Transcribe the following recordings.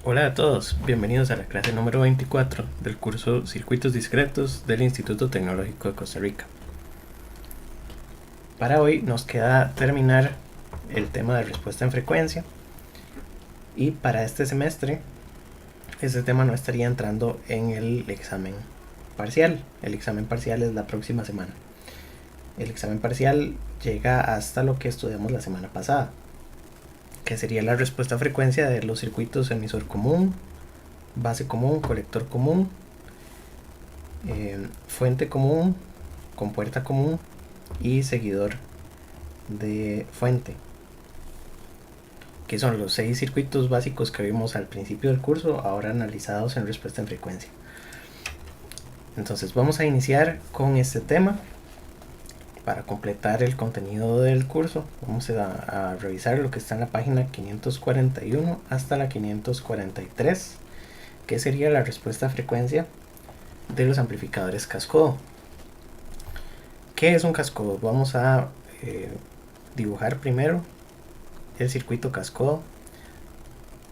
Hola a todos, bienvenidos a la clase número 24 del curso Circuitos Discretos del Instituto Tecnológico de Costa Rica. Para hoy nos queda terminar el tema de respuesta en frecuencia y para este semestre este tema no estaría entrando en el examen parcial. El examen parcial es la próxima semana. El examen parcial llega hasta lo que estudiamos la semana pasada, que sería la respuesta a frecuencia de los circuitos emisor común, base común, colector común, fuente común, compuerta común y seguidor de fuente, que son los 6 circuitos básicos que vimos al principio del curso, ahora analizados en respuesta en frecuencia. Entonces vamos a iniciar con este tema. Para completar el contenido del curso vamos a revisar lo que está en la página 541 hasta la 543, que sería la respuesta a frecuencia de los amplificadores cascodo. ¿Qué es un cascodo? Vamos a dibujar primero el circuito cascodo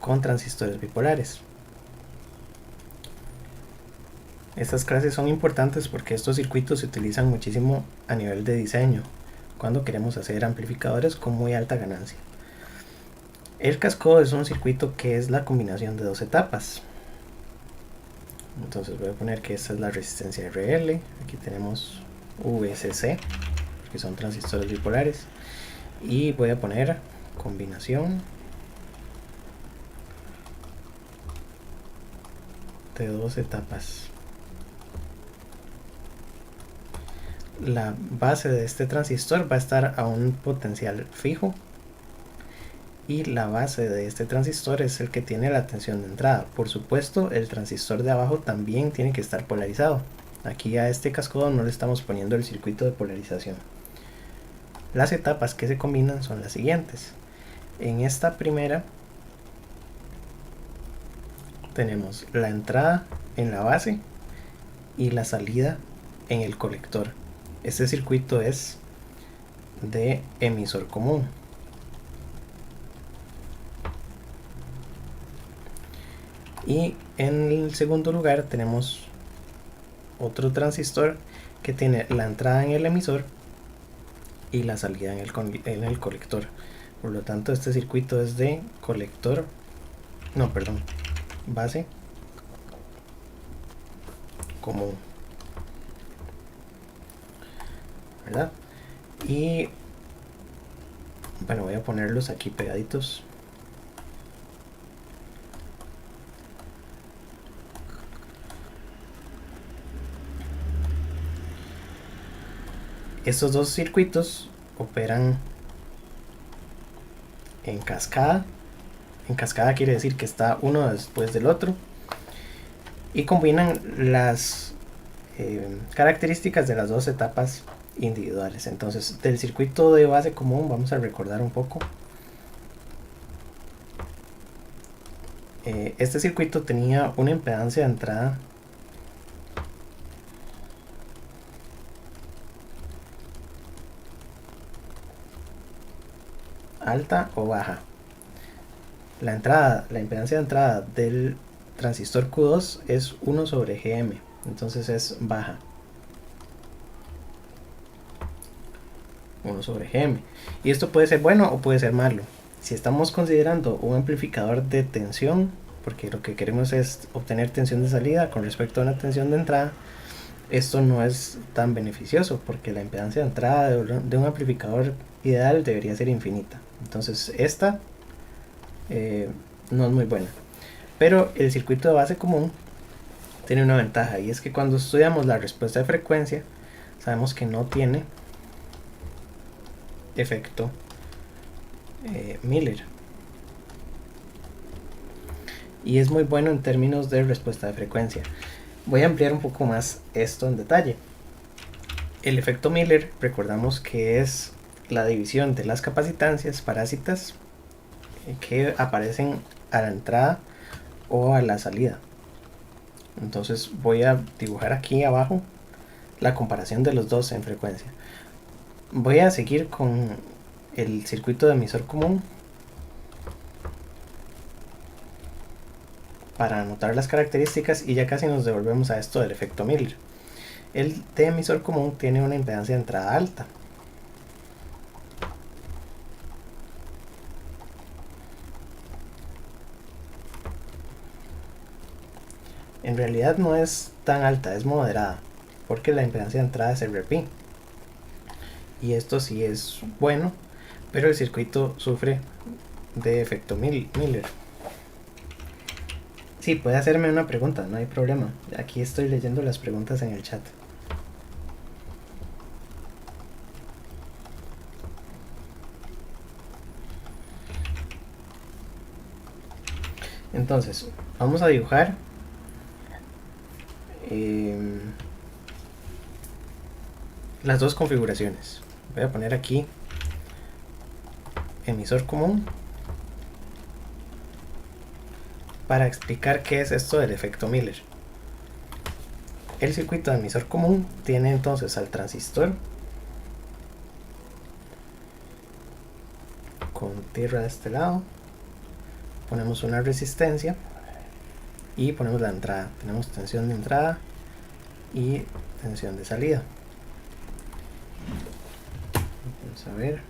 con transistores bipolares. Estas clases son importantes porque estos circuitos se utilizan muchísimo a nivel de diseño cuando queremos hacer amplificadores con muy alta ganancia. El cascodo es un circuito que es la combinación de dos etapas. Entonces voy a poner que esta es la resistencia RL, aquí tenemos VCC, que son transistores bipolares, y voy a poner combinación de dos etapas. La base de este transistor va a estar a un potencial fijo y la base de este transistor es el que tiene la tensión de entrada. Por supuesto, el transistor de abajo también tiene que estar polarizado. Aquí a este cascodo no le estamos poniendo el circuito de polarización. Las etapas que se combinan son las siguientes. En esta primera tenemos la entrada en la base y la salida en el colector. Este circuito es de emisor común. Y en el segundo lugar tenemos otro transistor que tiene la entrada en el emisor y la salida en el colector. Por lo tanto, este circuito es de base común, ¿verdad? Y bueno, voy a ponerlos aquí pegaditos. Estos dos circuitos operan en cascada. En cascada quiere decir que está uno después del otro y combinan las características de las dos etapas individuales. Entonces, del circuito de base común vamos a recordar un poco. Este circuito tenía una impedancia de entrada alta o baja. La impedancia de entrada del transistor Q2 es 1 sobre Gm, entonces es baja. 1 sobre Gm. Y esto puede ser bueno o puede ser malo. Si estamos considerando un amplificador de tensión, porque lo que queremos es obtener tensión de salida con respecto a una tensión de entrada, esto no es tan beneficioso porque la impedancia de entrada de un amplificador ideal debería ser infinita. Entonces esta no es muy buena. Pero el circuito de base común tiene una ventaja, y es que cuando estudiamos la respuesta de frecuencia sabemos que no tiene efecto Miller, y es muy bueno en términos de respuesta de frecuencia. Voy a ampliar un poco más esto en detalle. El efecto Miller, recordamos que es la división de las capacitancias parásitas que aparecen a la entrada o a la salida. Entonces voy a dibujar aquí abajo la comparación de los dos en frecuencia. Voy a seguir con el circuito de emisor común para anotar las características y ya casi nos devolvemos a esto del efecto Miller. El de emisor común tiene una impedancia de entrada alta. En realidad no es tan alta, es moderada, porque la impedancia de entrada es RP. Y esto sí es bueno, pero el circuito sufre de efecto Miller. Sí, puede hacerme una pregunta, no hay problema. Aquí estoy leyendo las preguntas en el chat. Entonces, vamos a dibujar las dos configuraciones. Voy a poner aquí emisor común para explicar qué es esto del efecto Miller. El circuito de emisor común tiene entonces al transistor con tierra de este lado, ponemos una resistencia y ponemos la entrada. Tenemos tensión de entrada y tensión de salida. Vamos a ver.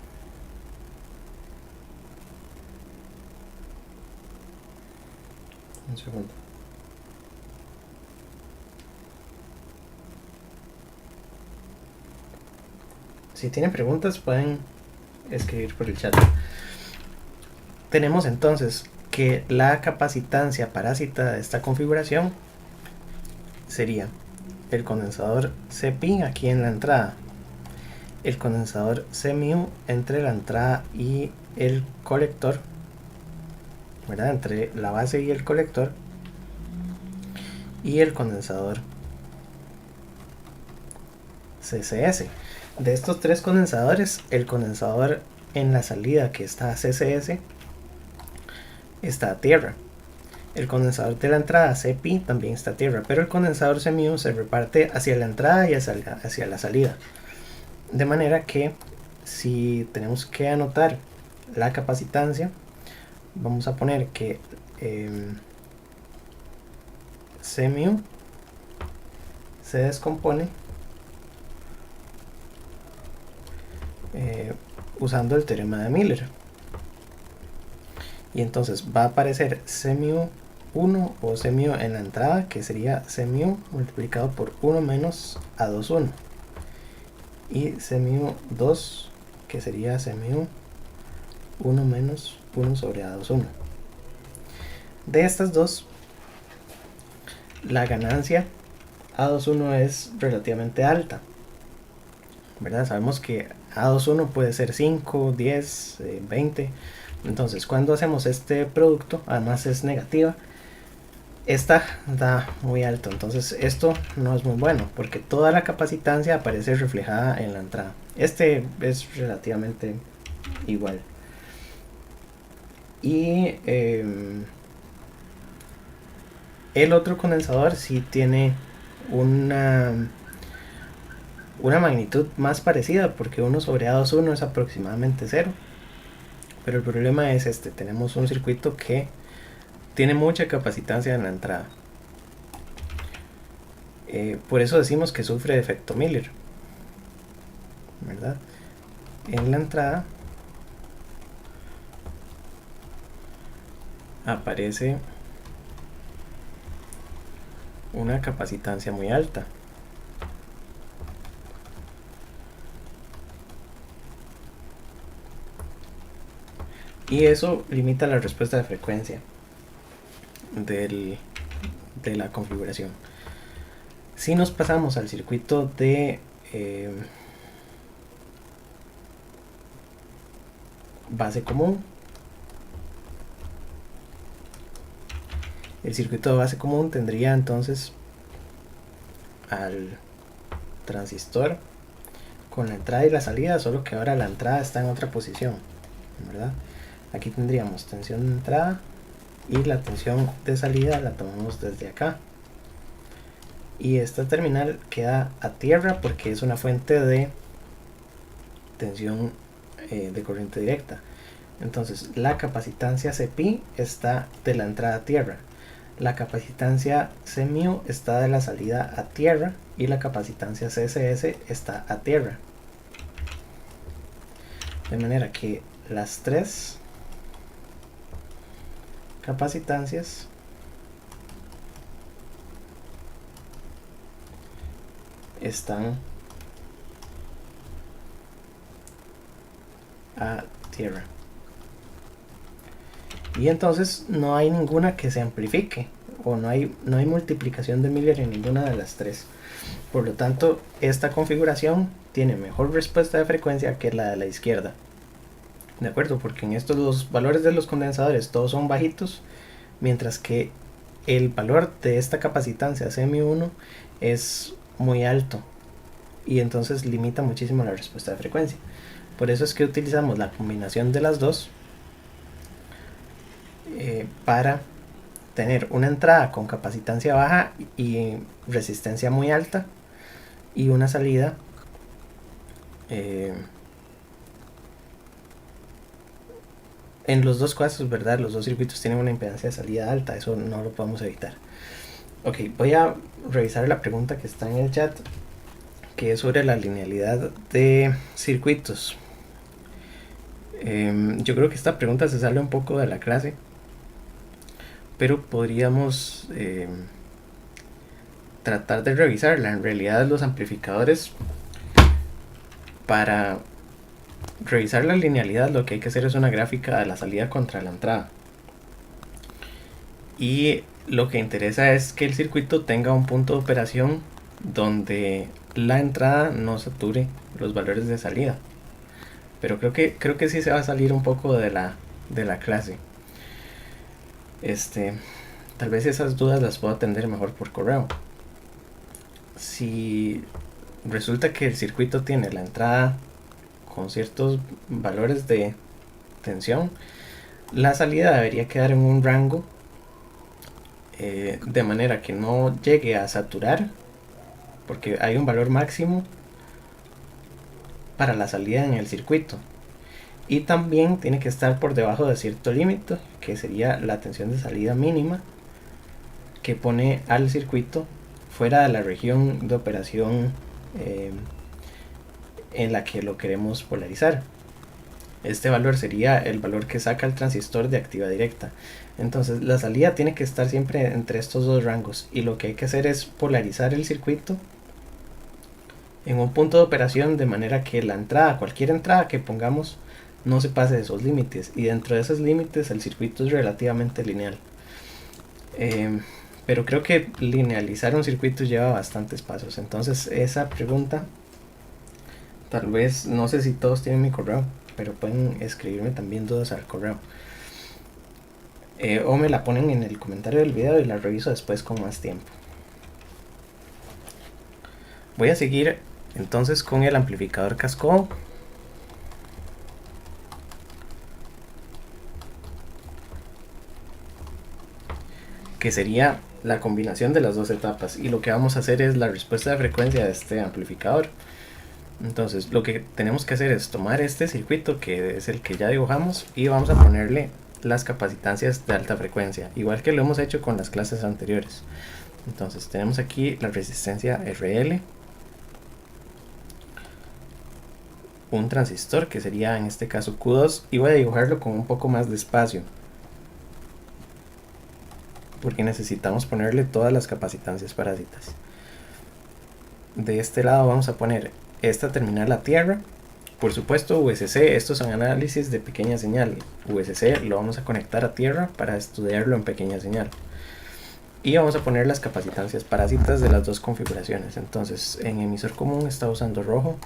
Un segundo. Si tienen preguntas pueden escribir por el chat. Tenemos entonces que la capacitancia parásita de esta configuración sería el condensador Cpi aquí en la entrada, el condensador Cmu entre la entrada y el colector, ¿verdad? Entre la base y el colector, y el condensador CCS. De estos tres condensadores, el condensador en la salida que está CCS está a tierra. El condensador de la entrada Cpi también está a tierra, pero el condensador Cmu se reparte hacia la entrada y hacia la salida. De manera que si tenemos que anotar la capacitancia, vamos a poner que Cmu se descompone usando el teorema de Miller. Y entonces va a aparecer Cmu 1 o Cmu en la entrada, que sería Cmu multiplicado por 1 menos A21. Y Cmu 2, que sería Cmu 1 menos 1 sobre A21. De estas dos, la ganancia A21 es relativamente alta, ¿verdad? Sabemos que A21 puede ser 5, 10, 20. Entonces cuando hacemos este producto, además es negativa, esta da muy alto. Entonces esto no es muy bueno porque toda la capacitancia aparece reflejada en la entrada. Este es relativamente igual. Y el otro condensador sí tiene una magnitud más parecida, porque 1 sobre A21 es aproximadamente 0. Pero el problema es este: tenemos un circuito que tiene mucha capacitancia en la entrada. Por eso decimos que sufre de efecto Miller, ¿verdad? En la entrada aparece una capacitancia muy alta. Y eso limita la respuesta de frecuencia de la configuración. Si nos pasamos al circuito de base común, el circuito de base común tendría entonces al transistor con la entrada y la salida, solo que ahora la entrada está en otra posición, ¿verdad? Aquí tendríamos tensión de entrada y la tensión de salida la tomamos desde acá. Y esta terminal queda a tierra porque es una fuente de tensión de corriente directa. Entonces la capacitancia Cpi está de la entrada a tierra. la capacitancia CMU está de la salida a tierra y la capacitancia CSS está a tierra. De manera que las tres capacitancias están a tierra. Y entonces no hay ninguna que se amplifique, o no hay multiplicación de Miller en ninguna de las tres. Por lo tanto, esta configuración tiene mejor respuesta de frecuencia que la de la izquierda. ¿De acuerdo? Porque en estos los valores de los condensadores todos son bajitos, mientras que el valor de esta capacitancia CMU1 es muy alto y entonces limita muchísimo la respuesta de frecuencia. Por eso es que utilizamos la combinación de las dos para tener una entrada con capacitancia baja y resistencia muy alta y una salida en los dos casos, ¿verdad? Los dos circuitos tienen una impedancia de salida alta, eso no lo podemos evitar. Ok, voy a revisar la pregunta que está en el chat, que es sobre la linealidad de circuitos. Yo creo que esta pregunta se sale un poco de la clase, pero podríamos tratar de revisarla. En realidad los amplificadores, para revisar la linealidad, lo que hay que hacer es una gráfica de la salida contra la entrada. Y lo que interesa es que el circuito tenga un punto de operación donde la entrada no sature los valores de salida. Pero creo que sí se va a salir un poco de la clase. Tal vez esas dudas las puedo atender mejor por correo. Si resulta que el circuito tiene la entrada con ciertos valores de tensión, la salida debería quedar en un rango de manera que no llegue a saturar, porque hay un valor máximo para la salida en el circuito, y también tiene que estar por debajo de cierto límite, que sería la tensión de salida mínima, que pone al circuito fuera de la región de operación en la que lo queremos polarizar. Este valor sería el valor que saca el transistor de activa directa. Entonces la salida tiene que estar siempre entre estos dos rangos, y lo que hay que hacer es polarizar el circuito en un punto de operación de manera que la entrada, cualquier entrada que pongamos, no se pase de esos límites, y dentro de esos límites el circuito es relativamente lineal. Pero creo que linealizar un circuito lleva bastantes pasos. Entonces esa pregunta, tal vez, no sé si todos tienen mi correo, pero pueden escribirme también dudas al correo. O me la ponen en el comentario del video y la reviso después con más tiempo. Voy a seguir entonces con el amplificador cascode. Que sería la combinación de las dos etapas, y lo que vamos a hacer es la respuesta de frecuencia de este amplificador. Entonces lo que tenemos que hacer es tomar este circuito, que es el que ya dibujamos, y vamos a ponerle las capacitancias de alta frecuencia, igual que lo hemos hecho con las clases anteriores. Entonces tenemos aquí la resistencia RL, un transistor que sería en este caso Q2, y voy a dibujarlo con un poco más de espacio porque necesitamos ponerle todas las capacitancias parásitas. De este lado vamos a poner esta terminal a tierra. Por supuesto VSC, estos son análisis de pequeña señal. VSC lo vamos a conectar a tierra para estudiarlo en pequeña señal. Y vamos a poner las capacitancias parásitas de las dos configuraciones. Entonces en emisor común está usando rojo.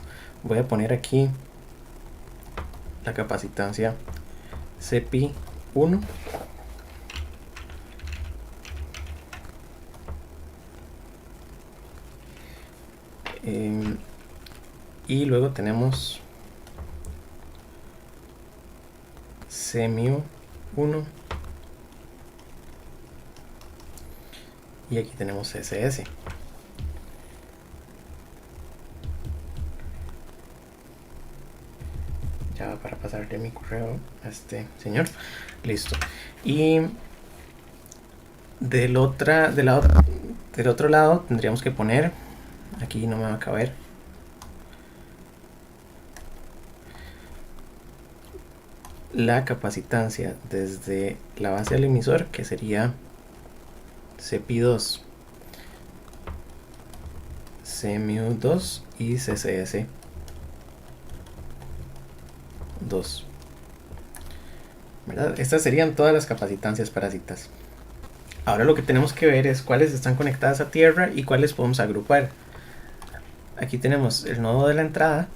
Voy a poner aquí la capacitancia CPI1. Y luego tenemos CMU 1 y aquí tenemos CSS. Ya para pasarle mi correo a este señor. Listo. Y Del otro lado tendríamos que poner, aquí no me va a caber, la capacitancia desde la base del emisor, que sería CPI2, CMU2 y CCS2, ¿verdad? Estas serían todas las capacitancias parásitas. Ahora lo que tenemos que ver es cuáles están conectadas a tierra y cuáles podemos agrupar. Aquí tenemos el nodo de la entrada,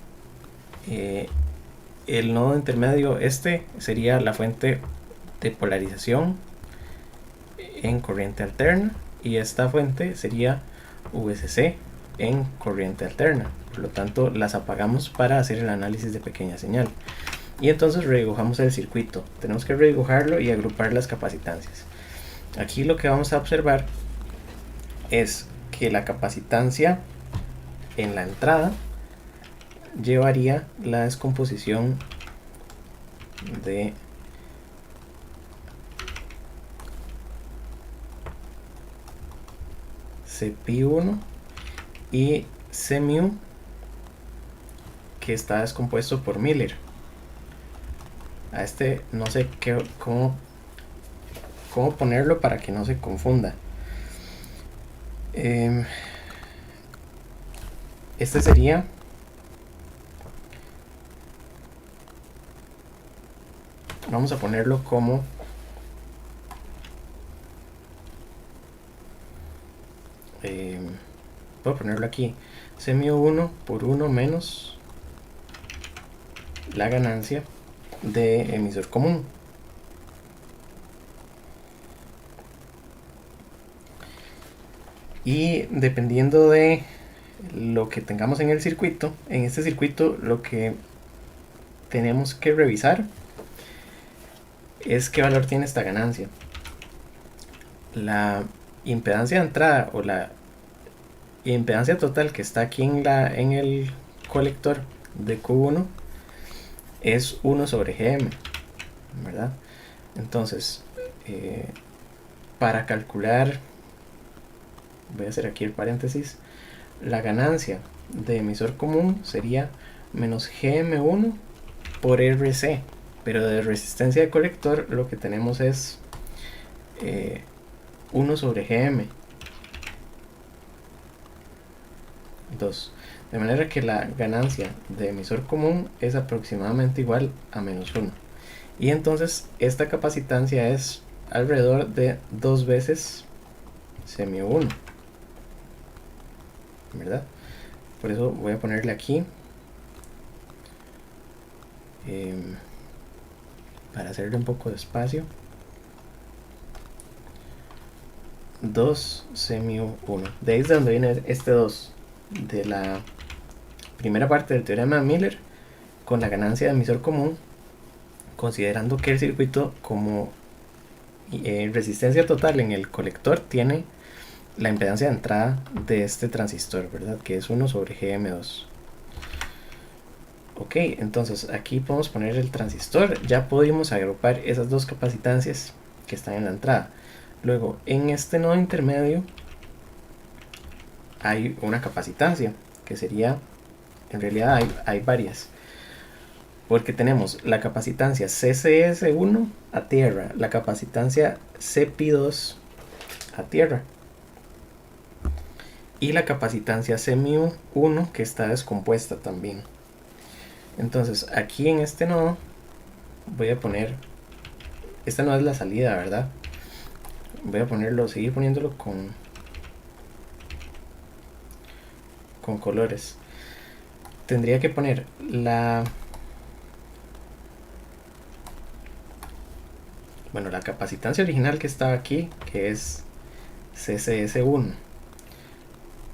el nodo intermedio, este sería la fuente de polarización en corriente alterna, y esta fuente sería VCC en corriente alterna. Por lo tanto, las apagamos para hacer el análisis de pequeña señal. Y entonces redibujamos el circuito. Tenemos que redibujarlo y agrupar las capacitancias. Aquí lo que vamos a observar es que la capacitancia en la entrada llevaría la descomposición de CPI1 y CMU, que está descompuesto por Miller. A este no sé cómo ponerlo para que no se confunda. Este sería vamos a ponerlo como voy a ponerlo aquí, CMU1 por 1 menos la ganancia de emisor común. Y dependiendo de lo que tengamos en el circuito, en este circuito lo que tenemos que revisar es qué valor tiene esta ganancia. La impedancia de entrada o la impedancia total que está aquí en el colector de Q1 es 1 sobre GM, ¿verdad? Entonces, para calcular, voy a hacer aquí el paréntesis, la ganancia de emisor común sería menos GM1 por RC, pero de resistencia de colector lo que tenemos es 1 sobre GM 2, de manera que la ganancia de emisor común es aproximadamente igual a menos 1, y entonces esta capacitancia es alrededor de 2 veces CMU1, ¿verdad? Por eso voy a ponerle aquí para hacerle un poco de espacio, 2 CMU1. De ahí es de donde viene este 2, de la primera parte del teorema de Miller, con la ganancia de emisor común, considerando que el circuito como resistencia total en el colector tiene la impedancia de entrada de este transistor, ¿verdad? Que es 1 sobre GM2. Ok, entonces aquí podemos poner el transistor. Ya pudimos agrupar esas dos capacitancias que están en la entrada. Luego, en este nodo intermedio hay una capacitancia que sería, en realidad hay varias, porque tenemos la capacitancia CCS1 a tierra, la capacitancia CPI2 a tierra y la capacitancia CMU1 que está descompuesta también. Entonces aquí en este nodo voy a poner, esta no es la salida, ¿verdad? Voy a ponerlo, seguir poniéndolo con colores. Tendría que poner la capacitancia original que estaba aquí, que es CCS1.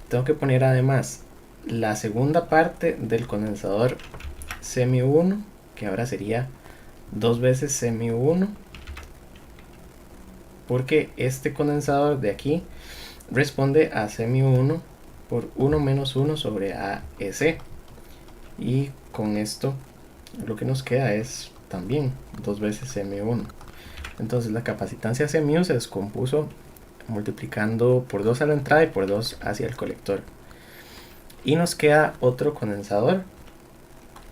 Tengo que poner además la segunda parte del condensador CMU1, que ahora sería 2 veces CMU1, porque este condensador de aquí responde a CMU1 por 1 menos 1 sobre AEC, y con esto lo que nos queda es también 2 veces CMU1. Entonces la capacitancia CMU se descompuso multiplicando por 2 a la entrada y por 2 hacia el colector. Y nos queda otro condensador,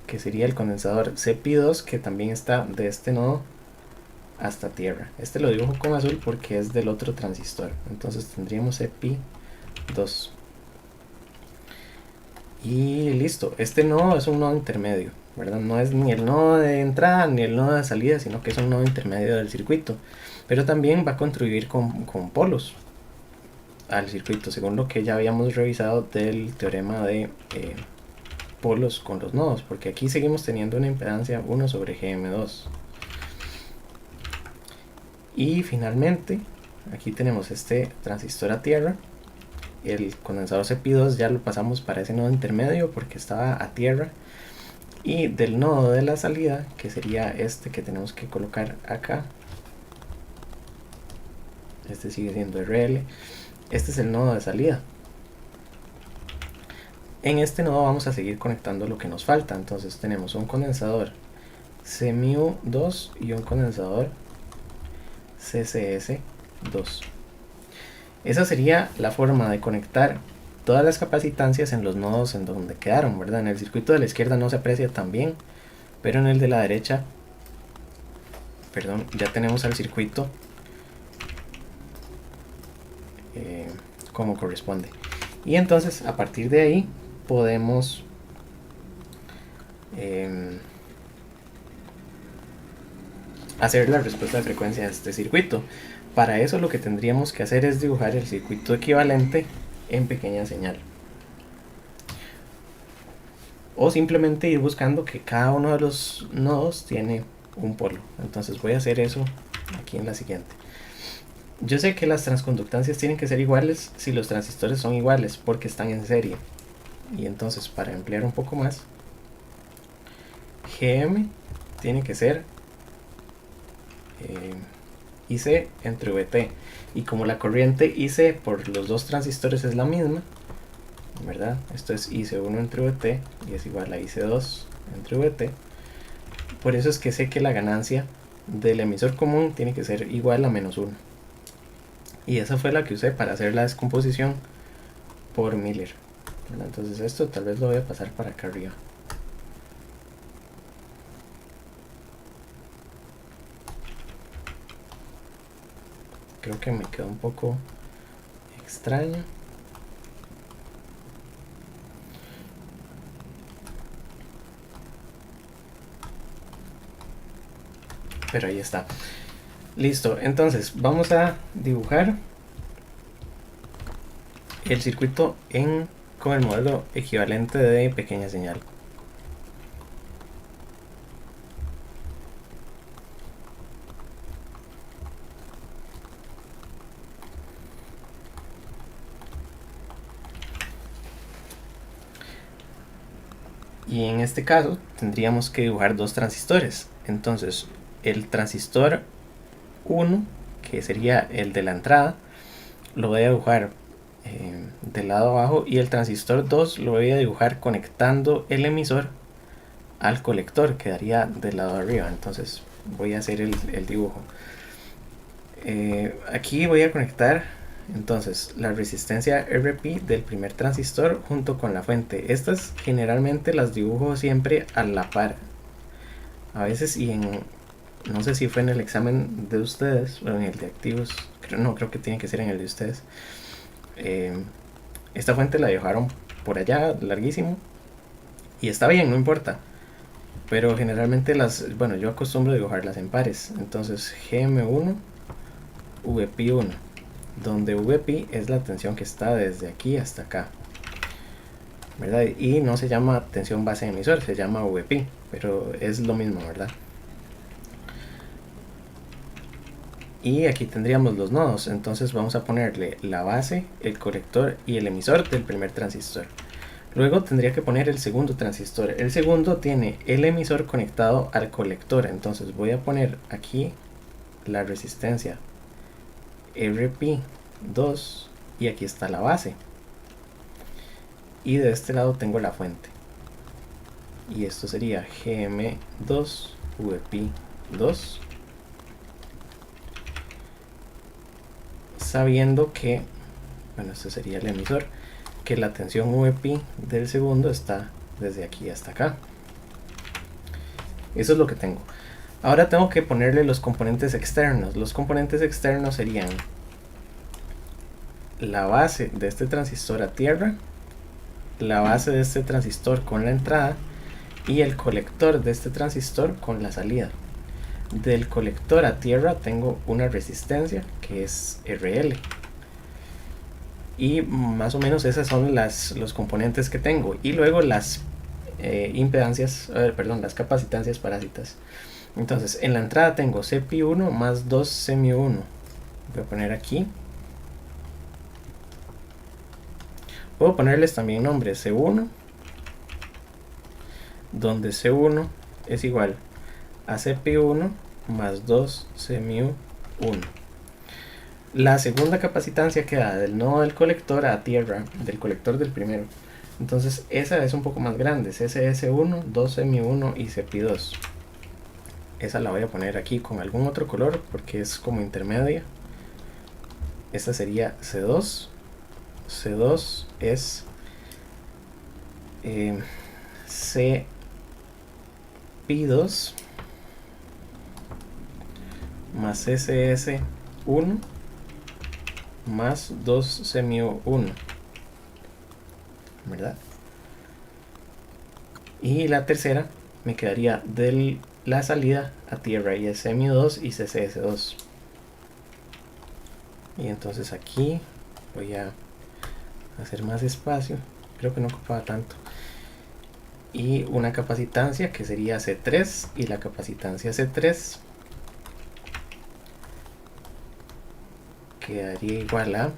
que sería el condensador CP2, que también está de este nodo hasta tierra. Este lo dibujo con azul porque es del otro transistor. Entonces tendríamos CP2. Y listo, este nodo es un nodo intermedio, ¿verdad? No es ni el nodo de entrada ni el nodo de salida, sino que es un nodo intermedio del circuito. Pero también va a contribuir con polos al circuito, según lo que ya habíamos revisado del teorema de polos con los nodos, porque aquí seguimos teniendo una impedancia 1 sobre GM2. Y finalmente, aquí tenemos este transistor a tierra. El condensador CP2 ya lo pasamos para ese nodo intermedio porque estaba a tierra. Y del nodo de la salida, que sería este que tenemos que colocar acá, este sigue siendo RL, este es el nodo de salida. En este nodo vamos a seguir conectando lo que nos falta. Entonces tenemos un condensador CMU2 y un condensador CCS2. Esa sería la forma de conectar todas las capacitancias en los nodos en donde quedaron, ¿verdad? En el circuito de la izquierda no se aprecia tan bien, pero en el de la derecha, perdón, ya tenemos al circuito como corresponde. Y entonces a partir de ahí podemos hacer la respuesta de frecuencia de este circuito. Para eso lo que tendríamos que hacer es dibujar el circuito equivalente en pequeña señal. O simplemente ir buscando que cada uno de los nodos tiene un polo. Entonces voy a hacer eso aquí en la siguiente. Yo sé que las transconductancias tienen que ser iguales si los transistores son iguales porque están en serie. Y entonces para emplear un poco más, GM tiene que ser IC entre VT. Y como la corriente IC por los dos transistores es la misma, ¿verdad? Esto es IC1 entre VT y es igual a IC2 entre VT. Por eso es que sé que la ganancia del emisor común tiene que ser igual a -1. Y esa fue la que usé para hacer la descomposición por Miller, ¿verdad? Entonces esto tal vez lo voy a pasar para acá arriba. Creo que me quedó un poco extraño. Pero ahí está. Listo, entonces vamos a dibujar el circuito con el modelo equivalente de pequeña señal. Y en este caso tendríamos que dibujar dos transistores. Entonces el transistor 1, que sería el de la entrada, lo voy a dibujar del lado abajo, y el transistor 2 lo voy a dibujar conectando el emisor al colector, quedaría del lado de arriba. Entonces voy a hacer el dibujo. Aquí voy a conectar entonces la resistencia RP del primer transistor junto con la fuente. Estas generalmente las dibujo siempre a la par. A veces, y no sé si fue en el examen de ustedes o en el de activos, creo que tiene que ser en el de ustedes. Esta fuente la dibujaron por allá larguísimo y está bien, no importa, pero generalmente yo acostumbro dibujarlas en pares. Entonces GM1 VP1, donde VP es la tensión que está desde aquí hasta acá, ¿verdad? Y no se llama tensión base emisor, se llama VP, pero es lo mismo, ¿verdad? Y aquí tendríamos los nodos. Entonces vamos a ponerle la base, el colector y el emisor del primer transistor. Luego tendría que poner el segundo transistor. El segundo tiene el emisor conectado al colector. Entonces voy a poner aquí la resistencia RP2 y aquí está la base. Y de este lado tengo la fuente. Y esto sería GM2 VP2 sabiendo que, bueno, este sería el emisor, que la tensión VP del segundo está desde aquí hasta acá. Eso es lo que tengo. Ahora tengo que ponerle los componentes externos. Los componentes externos serían la base de este transistor a tierra, la base de este transistor con la entrada y el colector de este transistor con la salida. Del colector a tierra tengo una resistencia que es RL. Y más o menos esas son los componentes que tengo. Y luego las las capacitancias parásitas. Entonces, en la entrada tengo CP1 más 2 CMU1. Voy a poner aquí. Puedo ponerles también nombre C1, donde C1 es igual a CP1 más 2 CMU1. La segunda capacitancia queda del nodo del colector a tierra, del colector del primero. Entonces esa es un poco más grande, CSS1, 2MU1 y CP2. Esa la voy a poner aquí con algún otro color porque es como intermedia. Esta sería C2. C2 es CP2 más CSS1 más 2 CMU1, ¿verdad? Y la tercera me quedaría de la salida a tierra y es CMU2 y CSS2. Y entonces aquí voy a hacer más espacio, creo que no ocupaba tanto, y una capacitancia que sería C3, y la capacitancia C3 quedaría igual a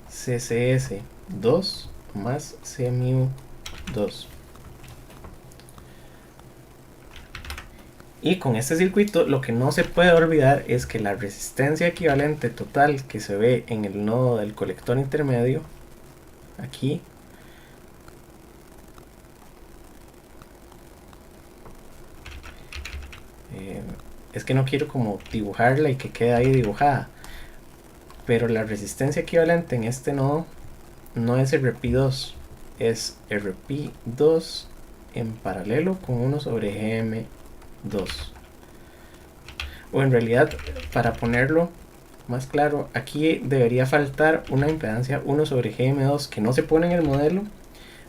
CSS2 más CMU2. Y con este circuito lo que no se puede olvidar es que la resistencia equivalente total que se ve en el nodo del colector intermedio, aquí, es que no quiero como dibujarla y que quede ahí dibujada, pero la resistencia equivalente en este nodo no es RP2, es RP2 en paralelo con 1 sobre GM2. O en realidad, para ponerlo más claro, aquí debería faltar una impedancia 1 sobre GM2 que no se pone en el modelo,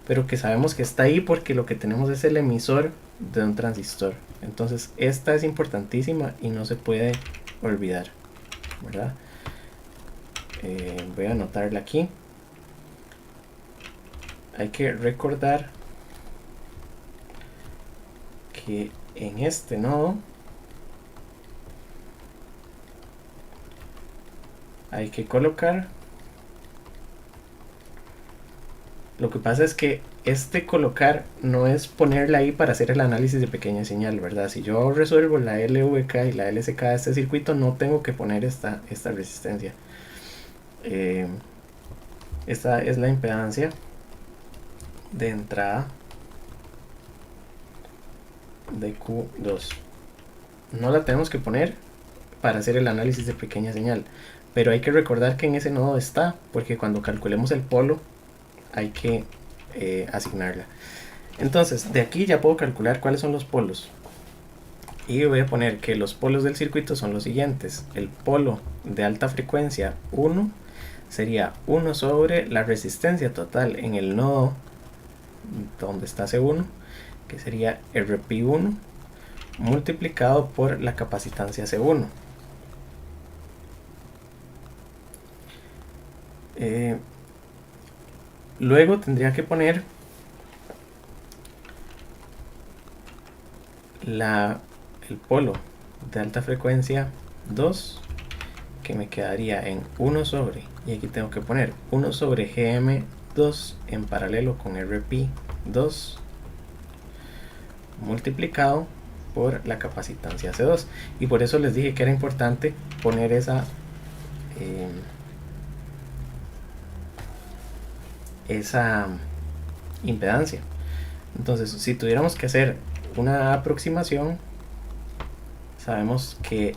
pero que sabemos que está ahí porque lo que tenemos es el emisor de un transistor. Entonces esta es importantísima y no se puede olvidar, ¿verdad? Voy a anotarla aquí. Hay que recordar que en este nodo hay que colocar, lo que pasa es que este colocar no es ponerla ahí para hacer el análisis de pequeña señal, ¿verdad? Si yo resuelvo la LVK y la LSK de este circuito, no tengo que poner esta resistencia. Esta es la impedancia de entrada de Q2. No la tenemos que poner para hacer el análisis de pequeña señal, pero hay que recordar que en ese nodo está, porque cuando calculemos el polo hay que asignarla. Entonces de aquí ya puedo calcular cuáles son los polos, y voy a poner que los polos del circuito son los siguientes. El polo de alta frecuencia 1 sería 1 sobre la resistencia total en el nodo donde está C1, que sería RP1 multiplicado por la capacitancia C1. Luego tendría que poner el polo de alta frecuencia 2, que me quedaría en 1 sobre, y aquí tengo que poner 1 sobre GM2 en paralelo con RP2 multiplicado por la capacitancia C2. Y por eso les dije que era importante poner esa impedancia. Entonces, si tuviéramos que hacer una aproximación, sabemos que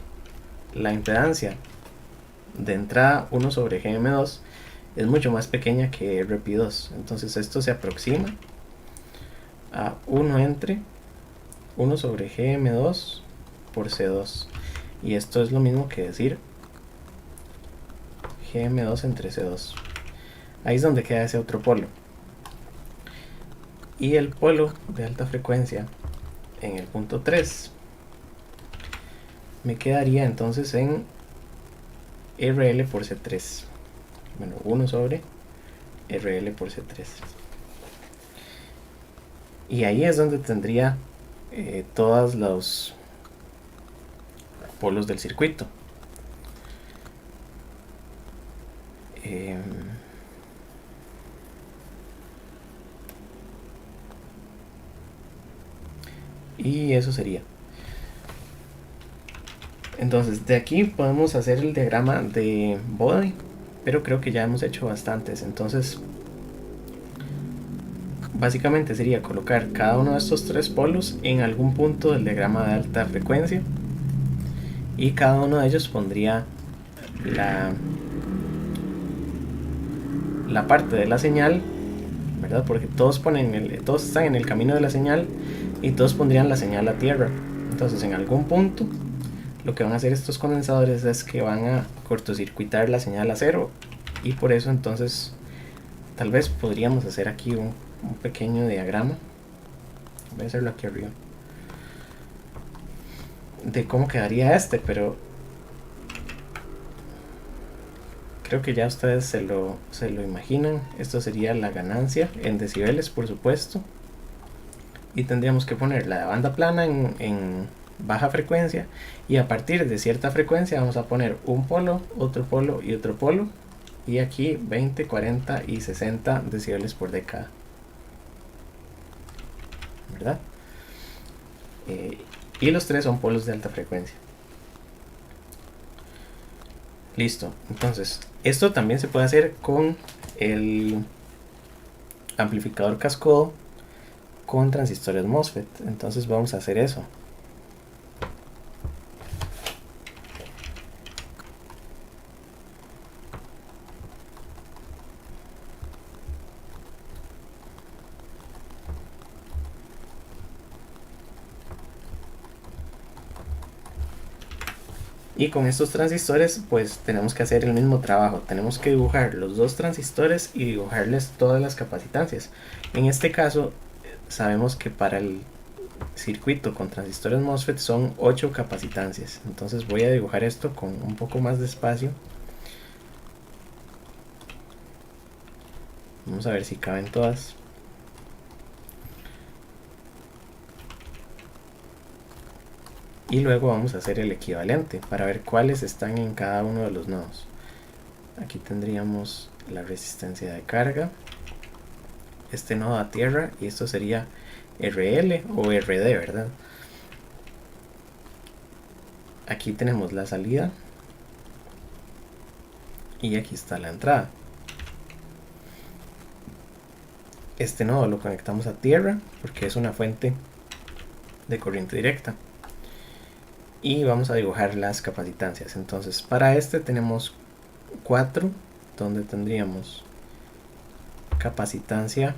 la impedancia de entrada 1 sobre GM2 es mucho más pequeña que RP2. Entonces esto se aproxima a 1 entre 1 sobre GM2 por C2. Y esto es lo mismo que decir GM2 entre C2. Ahí es donde queda ese otro polo. Y el polo de alta frecuencia en el punto 3 me quedaría entonces en RL por C3. Bueno, 1 sobre RL por C3. Y ahí es donde tendría todos los polos del circuito. Y eso sería. Entonces de aquí podemos hacer el diagrama de Bode, pero creo que ya hemos hecho bastantes. Entonces básicamente sería colocar cada uno de estos tres polos en algún punto del diagrama de alta frecuencia, y cada uno de ellos pondría la parte de la señal, ¿verdad? Porque todos están en el camino de la señal y todos pondrían la señal a tierra. Entonces en algún punto lo que van a hacer estos condensadores es que van a cortocircuitar la señal a cero, y por eso entonces tal vez podríamos hacer aquí un pequeño diagrama. Voy a hacerlo aquí arriba de cómo quedaría este, pero creo que ya ustedes se lo imaginan. Esto sería la ganancia en decibeles, por supuesto, y tendríamos que poner la banda plana en baja frecuencia, y a partir de cierta frecuencia vamos a poner un polo, otro polo y otro polo, y aquí 20, 40 y 60 decibeles por década, ¿verdad? Y los tres son polos de alta frecuencia. Listo. Entonces esto también se puede hacer con el amplificador cascodo con transistores MOSFET. Entonces vamos a hacer eso. Y con estos transistores pues tenemos que hacer el mismo trabajo. Tenemos que dibujar los dos transistores y dibujarles todas las capacitancias. En este caso sabemos que para el circuito con transistores MOSFET son 8 capacitancias. Entonces voy a dibujar esto con un poco más de espacio. Vamos a ver si caben todas. Y luego vamos a hacer el equivalente para ver cuáles están en cada uno de los nodos. Aquí tendríamos la resistencia de carga, este nodo a tierra, y esto sería RL o RD, ¿verdad? Aquí tenemos la salida y aquí está la entrada. Este nodo lo conectamos a tierra porque es una fuente de corriente directa. Y vamos a dibujar las capacitancias. Entonces para este tenemos 4, donde tendríamos capacitancia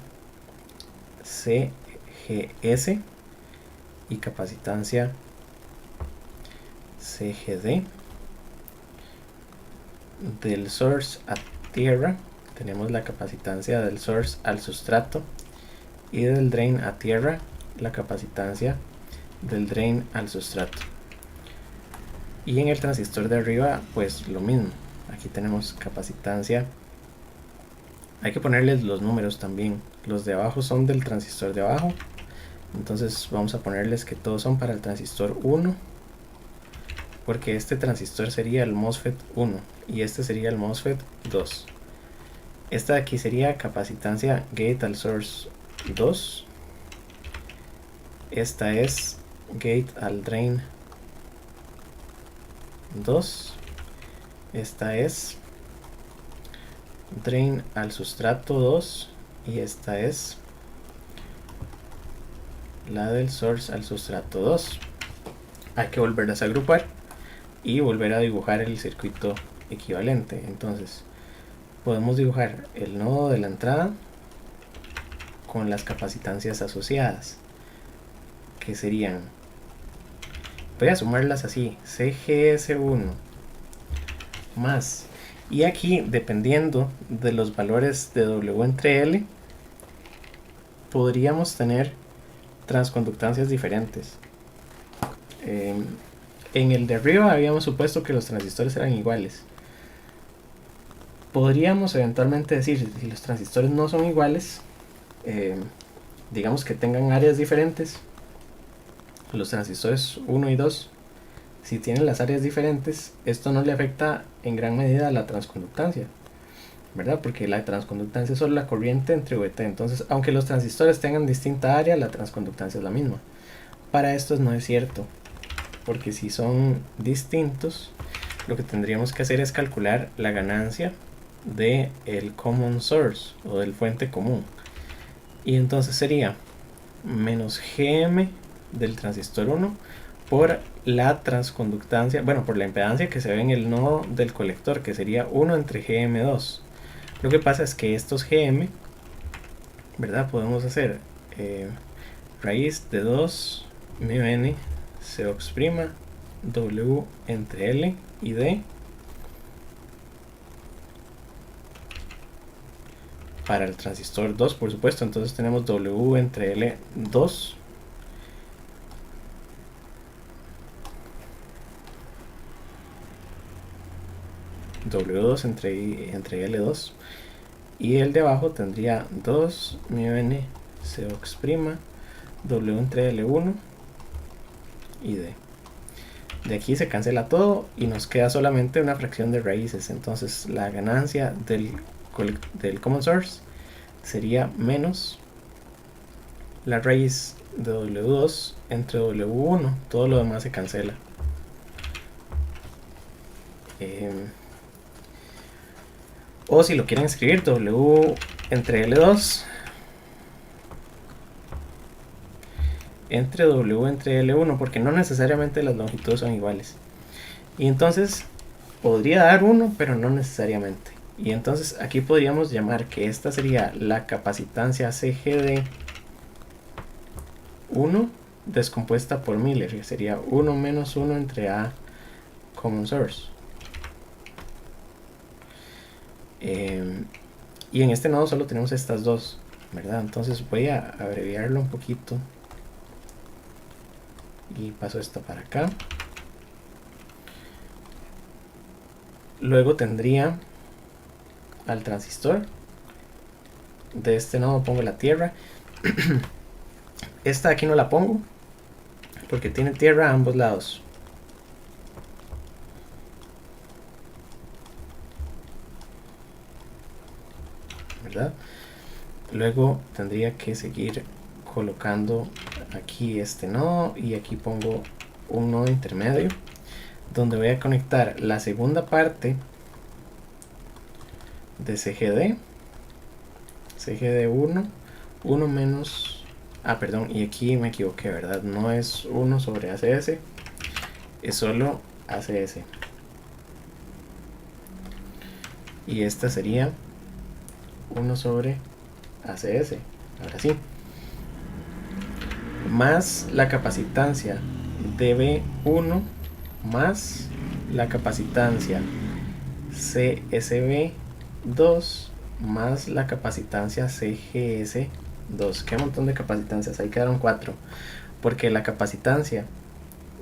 CGS y capacitancia CGD. Del source a tierra tenemos la capacitancia del source al sustrato, y del drain a tierra la capacitancia del drain al sustrato. Y en el transistor de arriba pues lo mismo. Aquí tenemos capacitancia. Hay que ponerles los números también. Los de abajo son del transistor de abajo, entonces vamos a ponerles que todos son para el transistor 1, porque este transistor sería el MOSFET 1 y este sería el MOSFET 2. Esta de aquí sería capacitancia gate al source 2. Esta es gate al drain 2. Esta es drain al sustrato 2, y esta es la del source al sustrato 2. Hay que volverlas a agrupar y volver a dibujar el circuito equivalente. Entonces podemos dibujar el nodo de la entrada con las capacitancias asociadas, que serían, voy a sumarlas así, CGS1 más, y aquí dependiendo de los valores de W entre L podríamos tener transconductancias diferentes. En el de arriba habíamos supuesto que los transistores eran iguales. Podríamos eventualmente decir, si los transistores no son iguales, digamos que tengan áreas diferentes, los transistores 1 y 2, si tienen las áreas diferentes, esto no le afecta en gran medida a la transconductancia, ¿verdad? Porque la transconductancia es solo la corriente entre VT. Entonces, aunque los transistores tengan distinta área, la transconductancia es la misma. Para estos no es cierto, porque si son distintos, lo que tendríamos que hacer es calcular la ganancia de el common source o del fuente común, y entonces sería menos GM del transistor 1 por la transconductancia, bueno, por la impedancia que se ve en el nodo del colector, que sería 1 entre GM2. Lo que pasa es que estos GM, ¿verdad? Podemos hacer raíz de 2 mu n Cox' W entre L y D para el transistor 2, por supuesto. Entonces tenemos W entre L2 W2 entre L2, y el de abajo tendría 2 mu n Cox' W entre L1 y D. De aquí se cancela todo y nos queda solamente una fracción de raíces. Entonces la ganancia del common source sería menos la raíz de W2 entre W1. Todo lo demás se cancela. O si lo quieren escribir, W entre L2 entre W entre L1, porque no necesariamente las longitudes son iguales. Y entonces podría dar 1, pero no necesariamente. Y entonces aquí podríamos llamar que esta sería la capacitancia CGD 1 descompuesta por Miller, que sería 1 menos 1 entre A common source. Y en este nodo solo tenemos estas dos, ¿verdad? Entonces voy a abreviarlo un poquito y paso esto para acá. Luego tendría al transistor. De este nodo pongo la tierra. Esta aquí no la pongo porque tiene tierra a ambos lados. ¿Verdad? Luego tendría que seguir colocando aquí este nodo, y aquí pongo un nodo intermedio donde voy a conectar la segunda parte de CGD 1 menos, perdón, y aquí me equivoqué, ¿verdad? No es 1 sobre ACS, es solo ACS, y esta sería 1 sobre ACS, ahora sí, más la capacitancia DB1 más la capacitancia CSB2 más la capacitancia CGS2. Qué montón de capacitancias, ahí quedaron 4, porque la capacitancia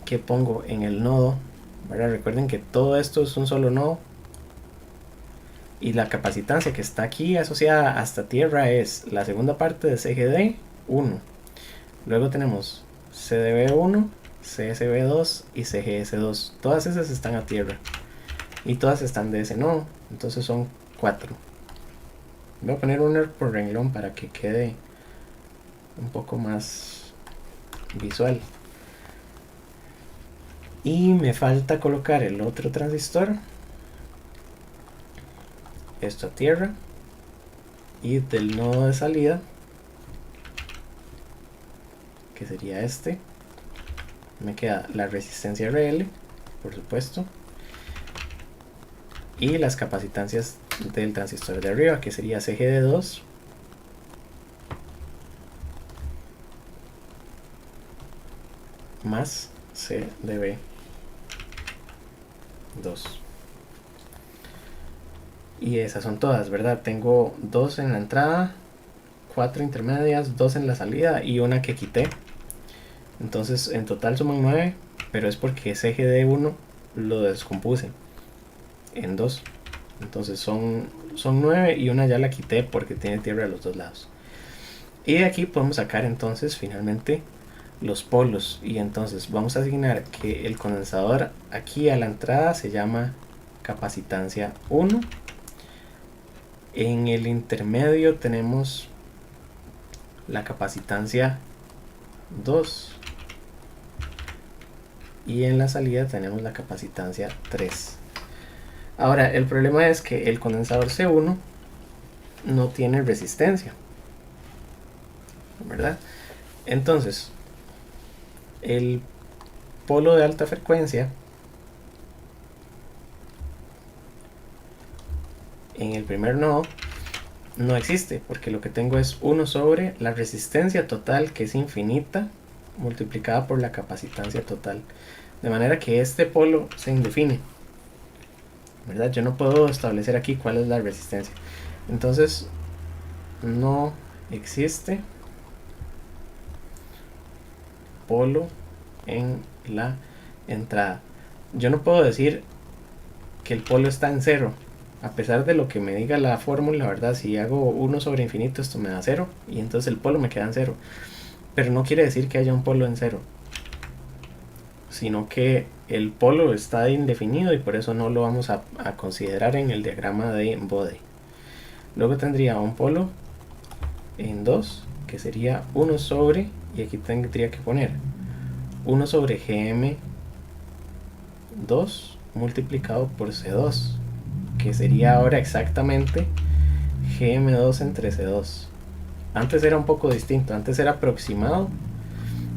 que pongo en el nodo, ¿verdad? Recuerden que todo esto es un solo nodo, y la capacitancia que está aquí asociada hasta tierra es la segunda parte de CGD1. Luego tenemos CDB1, CSB2 y CGS2. Todas esas están a tierra y todas están de ese nodo, entonces son 4. Voy a poner un por renglón para que quede un poco más visual. Y me falta colocar el otro transistor, esto a tierra, y del nodo de salida, que sería este, me queda la resistencia RL por supuesto, y las capacitancias del transistor de arriba, que sería CGD2 más CDB2. Y esas son todas, ¿verdad? Tengo 2 en la entrada, 4 intermedias, 2 en la salida y una que quité. Entonces en total suman 9, pero es porque CGD1 lo descompuse en 2. Entonces son 9 y una ya la quité porque tiene tierra a los dos lados. Y de aquí podemos sacar entonces finalmente los polos. Y entonces vamos a asignar que el condensador aquí a la entrada se llama capacitancia 1. En el intermedio tenemos la capacitancia 2. Y en la salida tenemos la capacitancia 3. Ahora, el problema es que el condensador C1 no tiene resistencia, ¿verdad? Entonces, el polo de alta frecuencia en el primer nodo no existe, porque lo que tengo es 1 sobre la resistencia total, que es infinita, multiplicada por la capacitancia total. De manera que este polo se indefine, ¿verdad? Yo no puedo establecer aquí cuál es la resistencia. Entonces, no existe polo en la entrada. Yo no puedo decir que el polo está en 0, a pesar de lo que me diga la fórmula, ¿verdad? Si hago 1 sobre infinito, esto me da 0, y entonces el polo me queda en 0. Pero no quiere decir que haya un polo en 0, sino que el polo está indefinido y por eso no lo vamos a considerar en el diagrama de Bode. Luego tendría un polo en 2, que sería 1 sobre, y aquí tendría que poner 1 sobre GM2 multiplicado por C2, que sería ahora exactamente GM2 entre C2. Antes era un poco distinto, antes era aproximado,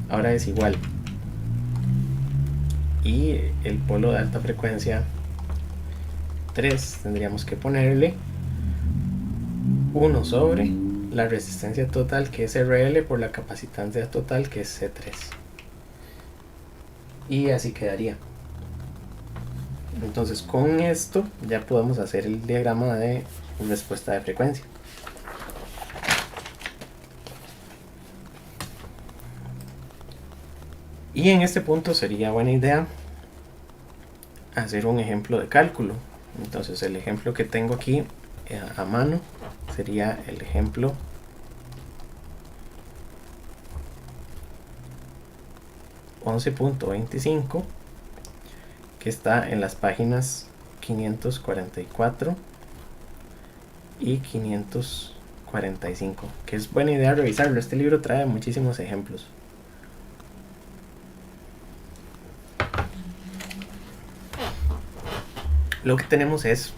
ahora es igual. Y el polo de alta frecuencia 3 tendríamos que ponerle 1 sobre la resistencia total, que es RL, por la capacitancia total, que es C3. Y así quedaría. Entonces con esto ya podemos hacer el diagrama de respuesta de frecuencia. Y en este punto sería buena idea hacer un ejemplo de cálculo. Entonces el ejemplo que tengo aquí a mano sería el ejemplo 11.25, que está en las páginas 544 y 545, que es buena idea revisarlo. Este libro trae muchísimos ejemplos. Lo que tenemos es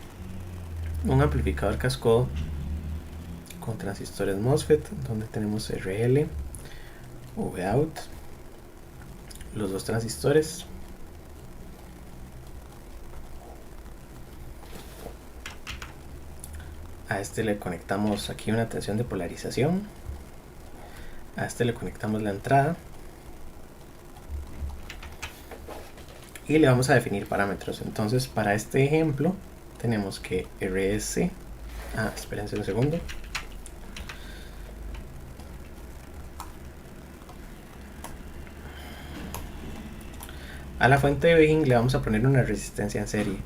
un amplificador cascode con transistores MOSFET, donde tenemos RL, Vout, los dos transistores, a este le conectamos aquí una tensión de polarización, a este le conectamos la entrada y le vamos a definir parámetros. Entonces para este ejemplo tenemos que RS, espérense un segundo, a la fuente de Begin le vamos a poner una resistencia en serie,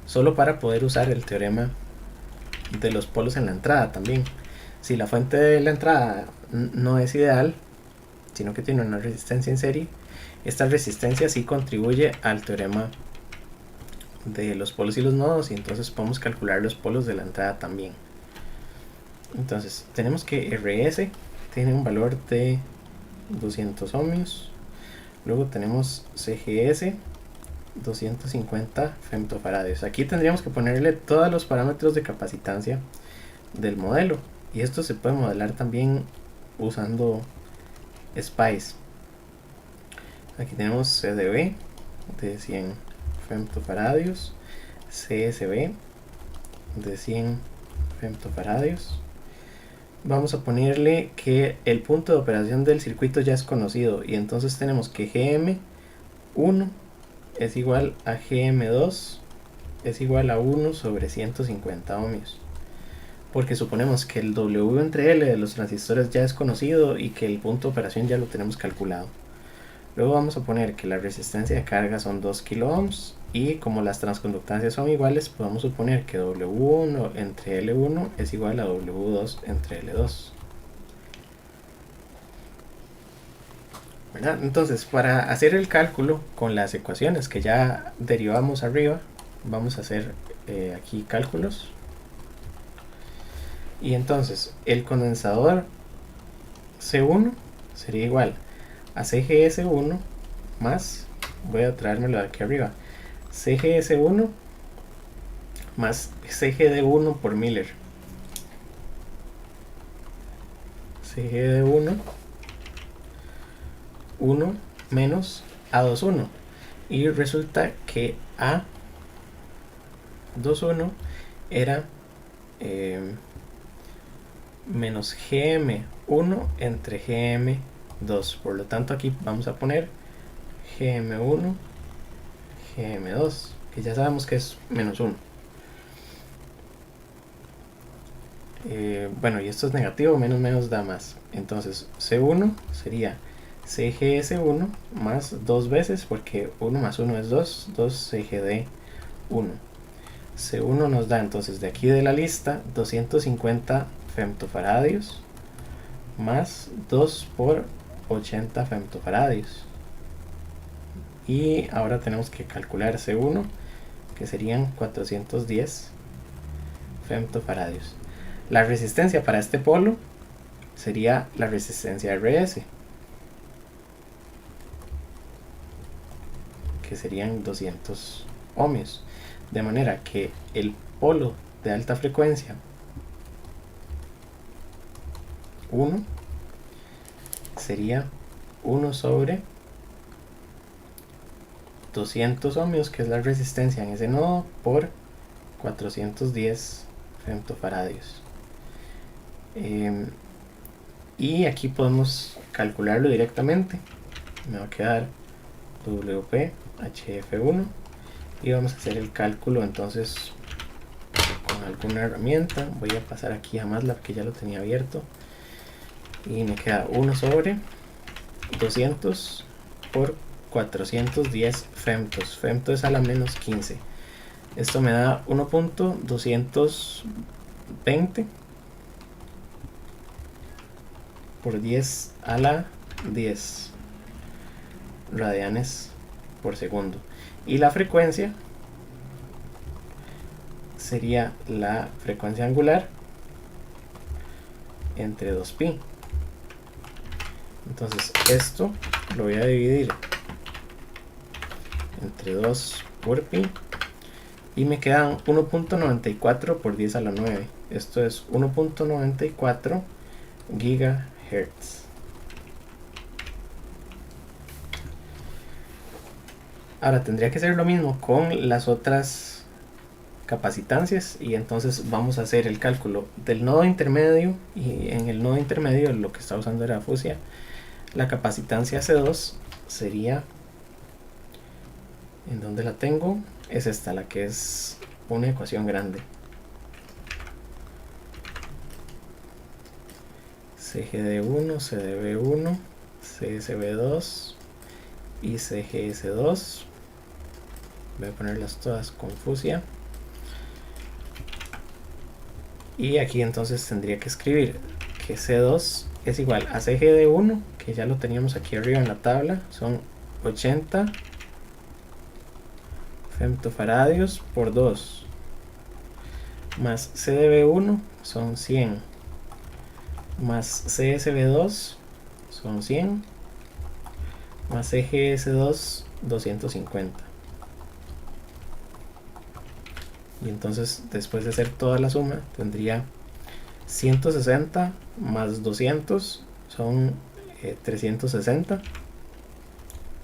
solo para poder usar el teorema de los polos en la entrada también. Si la fuente de la entrada no es ideal, sino que tiene una resistencia en serie, esta resistencia sí contribuye al teorema de los polos y los nodos, y entonces podemos calcular los polos de la entrada también. Entonces tenemos que RS tiene un valor de 200 ohmios. Luego tenemos CGS 250 femtofarads. Aquí tendríamos que ponerle todos los parámetros de capacitancia del modelo, y esto se puede modelar también usando SPICE. Aquí tenemos CDB de 100 femtofaradios, CSV de 100 femtofaradios. Vamos a ponerle que el punto de operación del circuito ya es conocido, y entonces tenemos que GM1 es igual a GM2 es igual a 1 sobre 150 ohmios, porque suponemos que el W entre L de los transistores ya es conocido y que el punto de operación ya lo tenemos calculado. Luego vamos a poner que la resistencia de carga son 2 kilo ohms, y como las transconductancias son iguales, podemos suponer que W1 entre L1 es igual a W2 entre L2. ¿Verdad? Entonces, para hacer el cálculo con las ecuaciones que ya derivamos arriba, vamos a hacer aquí cálculos. Y entonces, el condensador C1 sería igual a CGS1 más, voy a traérmelo de aquí arriba, CGS1 más CGD1 por Miller. CGD1 1 menos A21, y resulta que A21 era menos GM1 entre GM2. Por lo tanto, aquí vamos a poner GM1 GM2, que ya sabemos que es menos 1. Bueno, y esto es negativo, menos menos da más. Entonces C1 sería CGS1 más 2 veces, porque 1 más 1 es 2, 2 CGD1. C1 nos da entonces de aquí de la lista 250 femtofaradios más 2 por 80 femtofaradios. Y ahora tenemos que calcular C1, que serían 410 femtofaradios. La resistencia para este polo sería la resistencia RS, que serían 200 ohmios. De manera que el polo de alta frecuencia 1 sería 1 sobre 200 ohmios, que es la resistencia en ese nodo, por 410 femtofaradios. Y aquí podemos calcularlo directamente. Me va a quedar WP HF1, y vamos a hacer el cálculo entonces con alguna herramienta. Voy a pasar aquí a MATLAB, que ya lo tenía abierto, y me queda 1 sobre 200 por 410 femtos. Femto es a la menos 15. Esto me da 1.220 por 10 a la 10 radianes por segundo. Y la frecuencia sería la frecuencia angular entre 2pi. Entonces esto lo voy a dividir entre 2 por pi, y me quedan 1.94 por 10 a la 9. Esto es 1.94 gigahertz. Ahora tendría que ser lo mismo con las otras capacitancias, y entonces vamos a hacer el cálculo del nodo intermedio, y en el nodo intermedio lo que está usando era fusia. La capacitancia C2 sería, ¿en dónde la tengo? Es esta, la que es una ecuación grande. CGD1, CDB1, CSB2 y CGS2. Voy a ponerlas todas con fusia. Y aquí entonces tendría que escribir que C2 es igual a CGD1, que ya lo teníamos aquí arriba en la tabla, son 80 femtofaradios por 2, más CDB1 son 100, más CSB2 son 100, más CGS2 250. Y entonces, después de hacer toda la suma, tendría 160 más 200 son 360,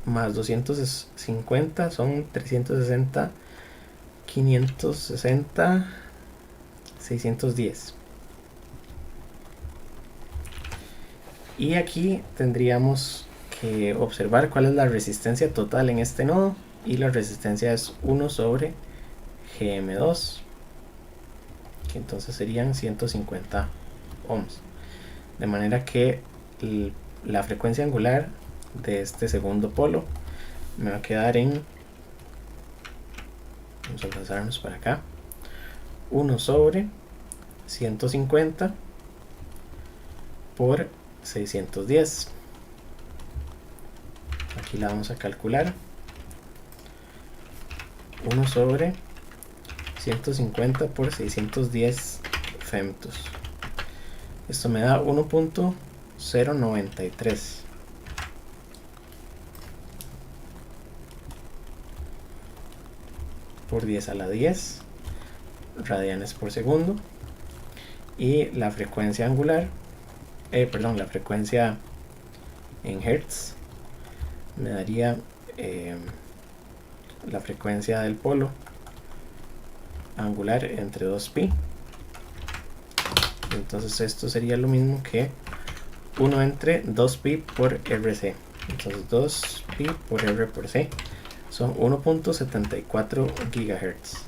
más 250 son 360, 560, 610. Y aquí tendríamos que observar cuál es la resistencia total en este nodo, y la resistencia es 1 sobre GM2, que entonces serían 150 ohms, de manera que la frecuencia angular de este segundo polo me va a quedar en, vamos a pasarnos para acá, 1 sobre 150 por 610. Aquí la vamos a calcular. 1 sobre 150 por 610 femtos. Esto me da 1.093 por 10 a la 10 radianes por segundo. Y la frecuencia angular, la frecuencia en hertz me daría la frecuencia del polo angular entre 2pi. Entonces esto sería lo mismo que 1 entre 2pi por rc. Entonces 2pi por r por c son 1.74 gigahertz.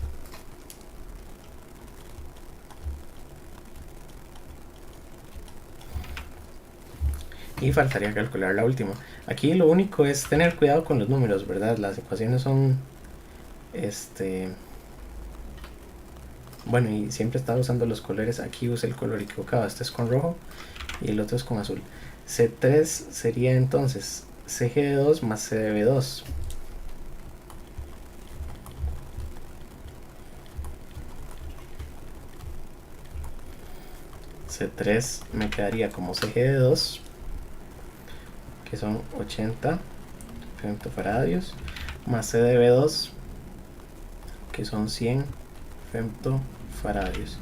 Y faltaría calcular la última. Aquí lo único es tener cuidado con los números, ¿verdad? Las ecuaciones son bueno, y siempre estaba usando los colores. Aquí usé el color equivocado. Este es con rojo y el otro es con azul. C3 sería entonces CGD2 más CDB2. C3 me quedaría como CGD2, que son 80 femtofaradios, más CDB2, que son 100 femtofaradios.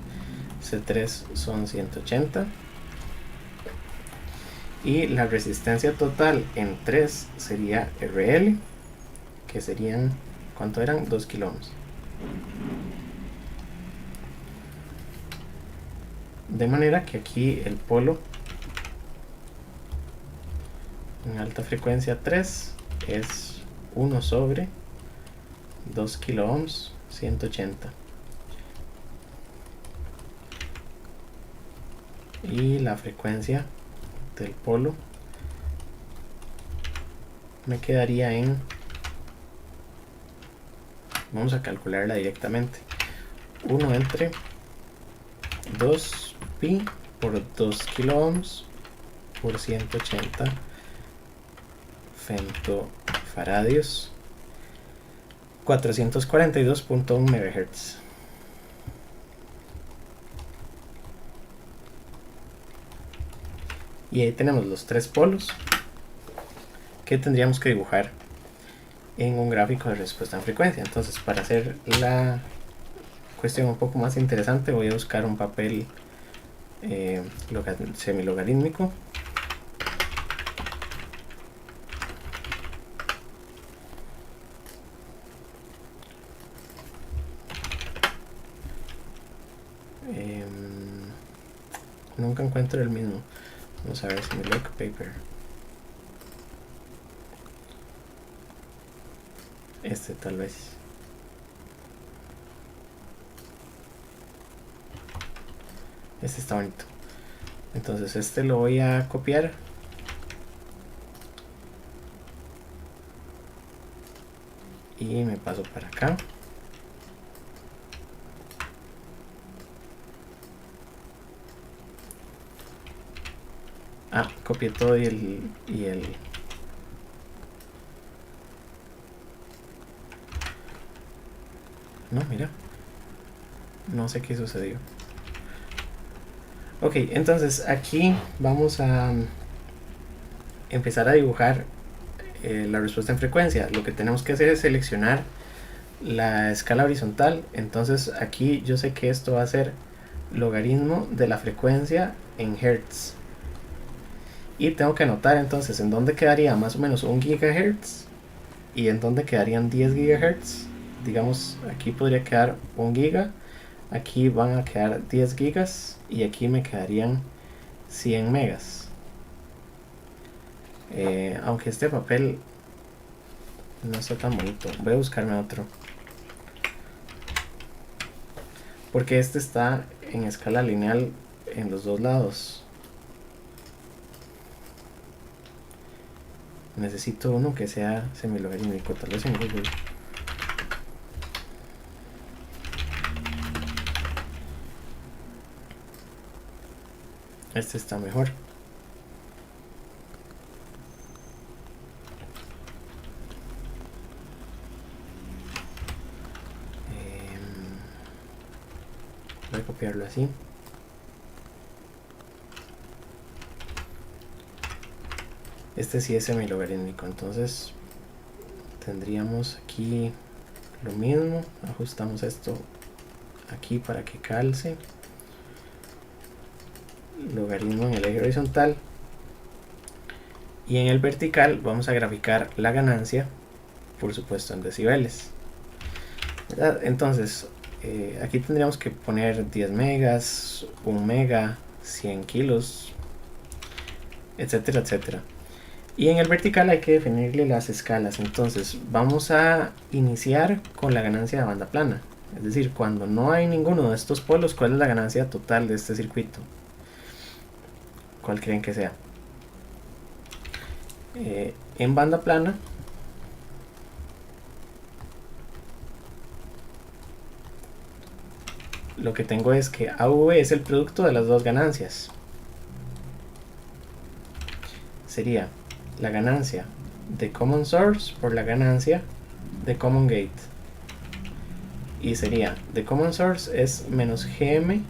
C3 son 180. Y la resistencia total en 3 sería RL, que serían, ¿cuánto eran? 2 kilo ohms. De manera que aquí el polo en alta frecuencia 3 es 1 sobre 2 kilo ohms, 180. Y la frecuencia del polo me quedaría en, vamos a calcularla directamente, 1 entre 2pi por 2 kilo ohms por 180 femtofaradios, 442.1 MHz. Y ahí tenemos los tres polos que tendríamos que dibujar en un gráfico de respuesta en frecuencia. Entonces, para hacer la cuestión un poco más interesante, voy a buscar un papel semilogarítmico. Nunca encuentro el mismo. Vamos a ver si me look paper. Este tal vez. Este está bonito. Entonces este lo voy a copiar. Y me paso para acá. Ah, copié todo y el no, mira. No sé qué sucedió. Ok, entonces aquí vamos a empezar a dibujar la respuesta en frecuencia. Lo que tenemos que hacer es seleccionar la escala horizontal. Entonces aquí yo sé que esto va a ser logaritmo de la frecuencia en hertz. Y tengo que anotar entonces en dónde quedaría más o menos 1 gigahertz y en donde quedarían 10 GHz. Digamos, aquí podría quedar 1 giga, aquí van a quedar 10 gigas y aquí me quedarían 100 megas. Aunque este papel no está tan bonito, voy a buscarme otro, porque este está en escala lineal en los dos lados. Necesito uno que sea semilogarítmico, tal vez en Google. Este está mejor. Voy a copiarlo así. Este sí es semilogarítmico, entonces tendríamos aquí lo mismo. Ajustamos esto aquí para que calce. Logaritmo en el eje horizontal, y en el vertical vamos a graficar la ganancia, por supuesto en decibeles, ¿verdad? Entonces aquí tendríamos que poner 10 megas, 1 mega, 100 kilos, etcétera, etcétera. Y en el vertical hay que definirle las escalas. Entonces vamos a iniciar con la ganancia de banda plana, es decir, cuando no hay ninguno de estos polos, ¿cuál es la ganancia total de este circuito? ¿Cuál creen que sea? En banda plana lo que tengo es que AV es el producto de las dos ganancias. Sería la ganancia de common source por la ganancia de common gate. Y sería, de common source es menos GM1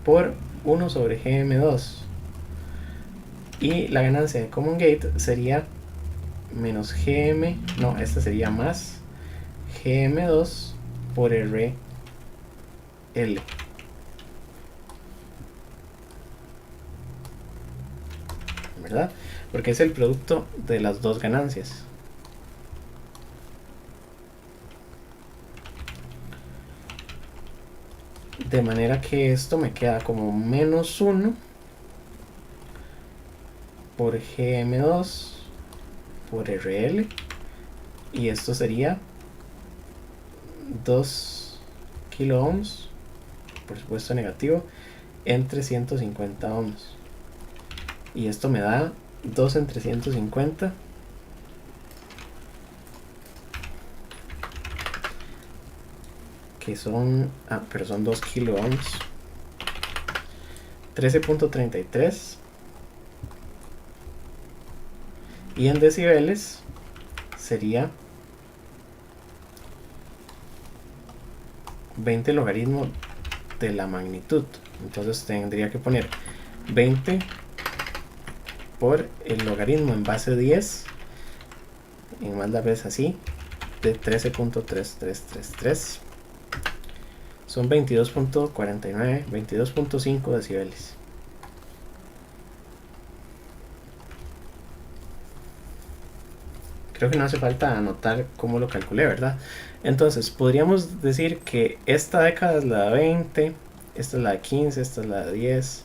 por 1 sobre GM2. Y la ganancia de common gate sería menos GM, no, esta sería más GM2 por RL. ¿Verdad? Porque es el producto de las dos ganancias. De manera que esto me queda como menos 1 por GM2 por RL, y esto sería 2 kilo ohms, por supuesto negativo, entre 150 ohms, y esto me da 2 entre 150, que son, pero son 2 kilo ohms, 13.33, y en decibeles sería 20 logaritmo de la magnitud. Entonces tendría que poner 20 por el logaritmo en base 10, en más la vez así, de 13.3333. Son 22.49, 22.5 decibeles. Creo que no hace falta anotar cómo lo calculé, ¿verdad? Entonces podríamos decir que esta década es la de 20, esta es la de 15, esta es la de 10,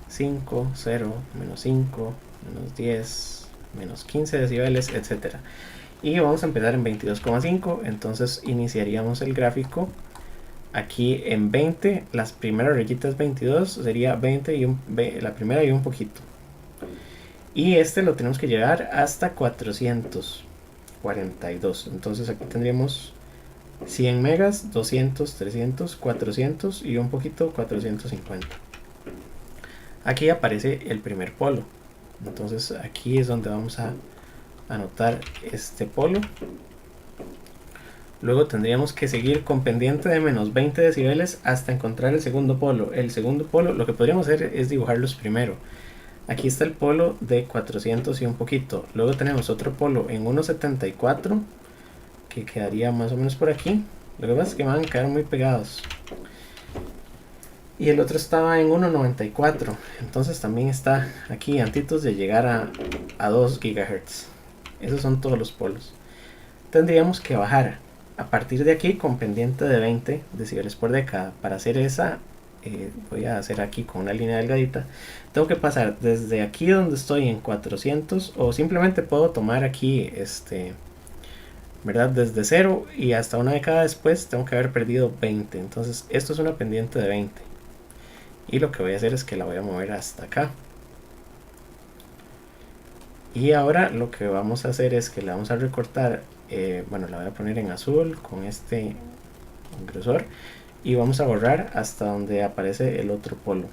5, 0, menos 5, menos 10, menos 15 decibeles, etc. Y vamos a empezar en 22,5, entonces iniciaríamos el gráfico aquí en 20, las primeras rayitas 22, sería 20 y la primera y un poquito. Y este lo tenemos que llevar hasta 442. Entonces aquí tendríamos 100 megas, 200, 300, 400 y un poquito 450. Aquí aparece el primer polo. Entonces aquí es donde vamos a anotar este polo. Luego tendríamos que seguir con pendiente de menos 20 decibeles hasta encontrar el segundo polo. El segundo polo, lo que podríamos hacer es dibujarlos primero. Aquí está el polo de 400 y un poquito. Luego tenemos otro polo en 1.74 que quedaría más o menos por aquí. Lo que pasa es que van a quedar muy pegados. Y el otro estaba en 1.94. Entonces también está aquí antitos de llegar a 2 GHz. Esos son todos los polos. Tendríamos que bajar a partir de aquí con pendiente de 20 decibeles por década. Para hacer esa, voy a hacer aquí con una línea delgadita. Tengo que pasar desde aquí donde estoy en 400, o simplemente puedo tomar aquí ¿verdad? Desde 0 y hasta una década después tengo que haber perdido 20. Entonces esto es una pendiente de 20. Y lo que voy a hacer es que la voy a mover hasta acá. Y ahora lo que vamos a hacer es que la vamos a recortar, bueno, la voy a poner en azul con este grosor. Y vamos a borrar hasta donde aparece el otro polo.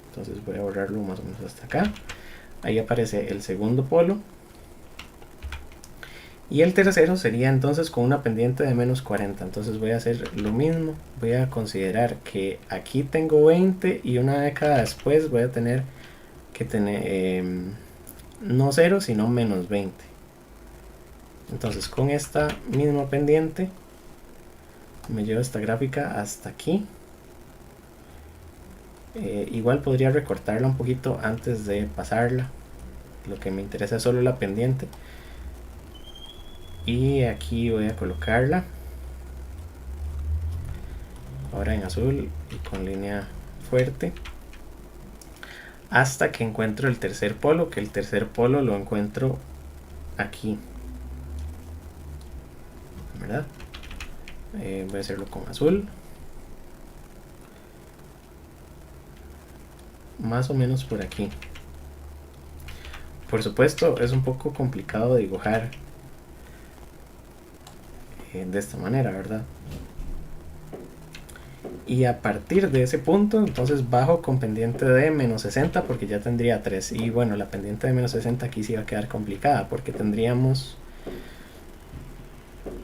Entonces voy a borrarlo más o menos hasta acá. Ahí aparece el segundo polo. Y el tercero sería entonces con una pendiente de menos 40. Entonces voy a hacer lo mismo. Voy a considerar que aquí tengo 20 y una década después voy a tener que tener no 0 sino menos 20. Entonces con esta misma pendiente me llevo esta gráfica hasta aquí. Igual podría recortarla un poquito antes de pasarla. Lo que me interesa es solo la pendiente. Y aquí voy a colocarla ahora en azul y con línea fuerte hasta que encuentro el tercer polo, que el tercer polo lo encuentro aquí, ¿verdad? Voy a hacerlo con azul, más o menos por aquí. Por supuesto es un poco complicado dibujar de esta manera, ¿verdad? Y a partir de ese punto entonces bajo con pendiente de menos 60 porque ya tendría 3. Y bueno, la pendiente de menos 60 aquí sí va a quedar complicada porque tendríamos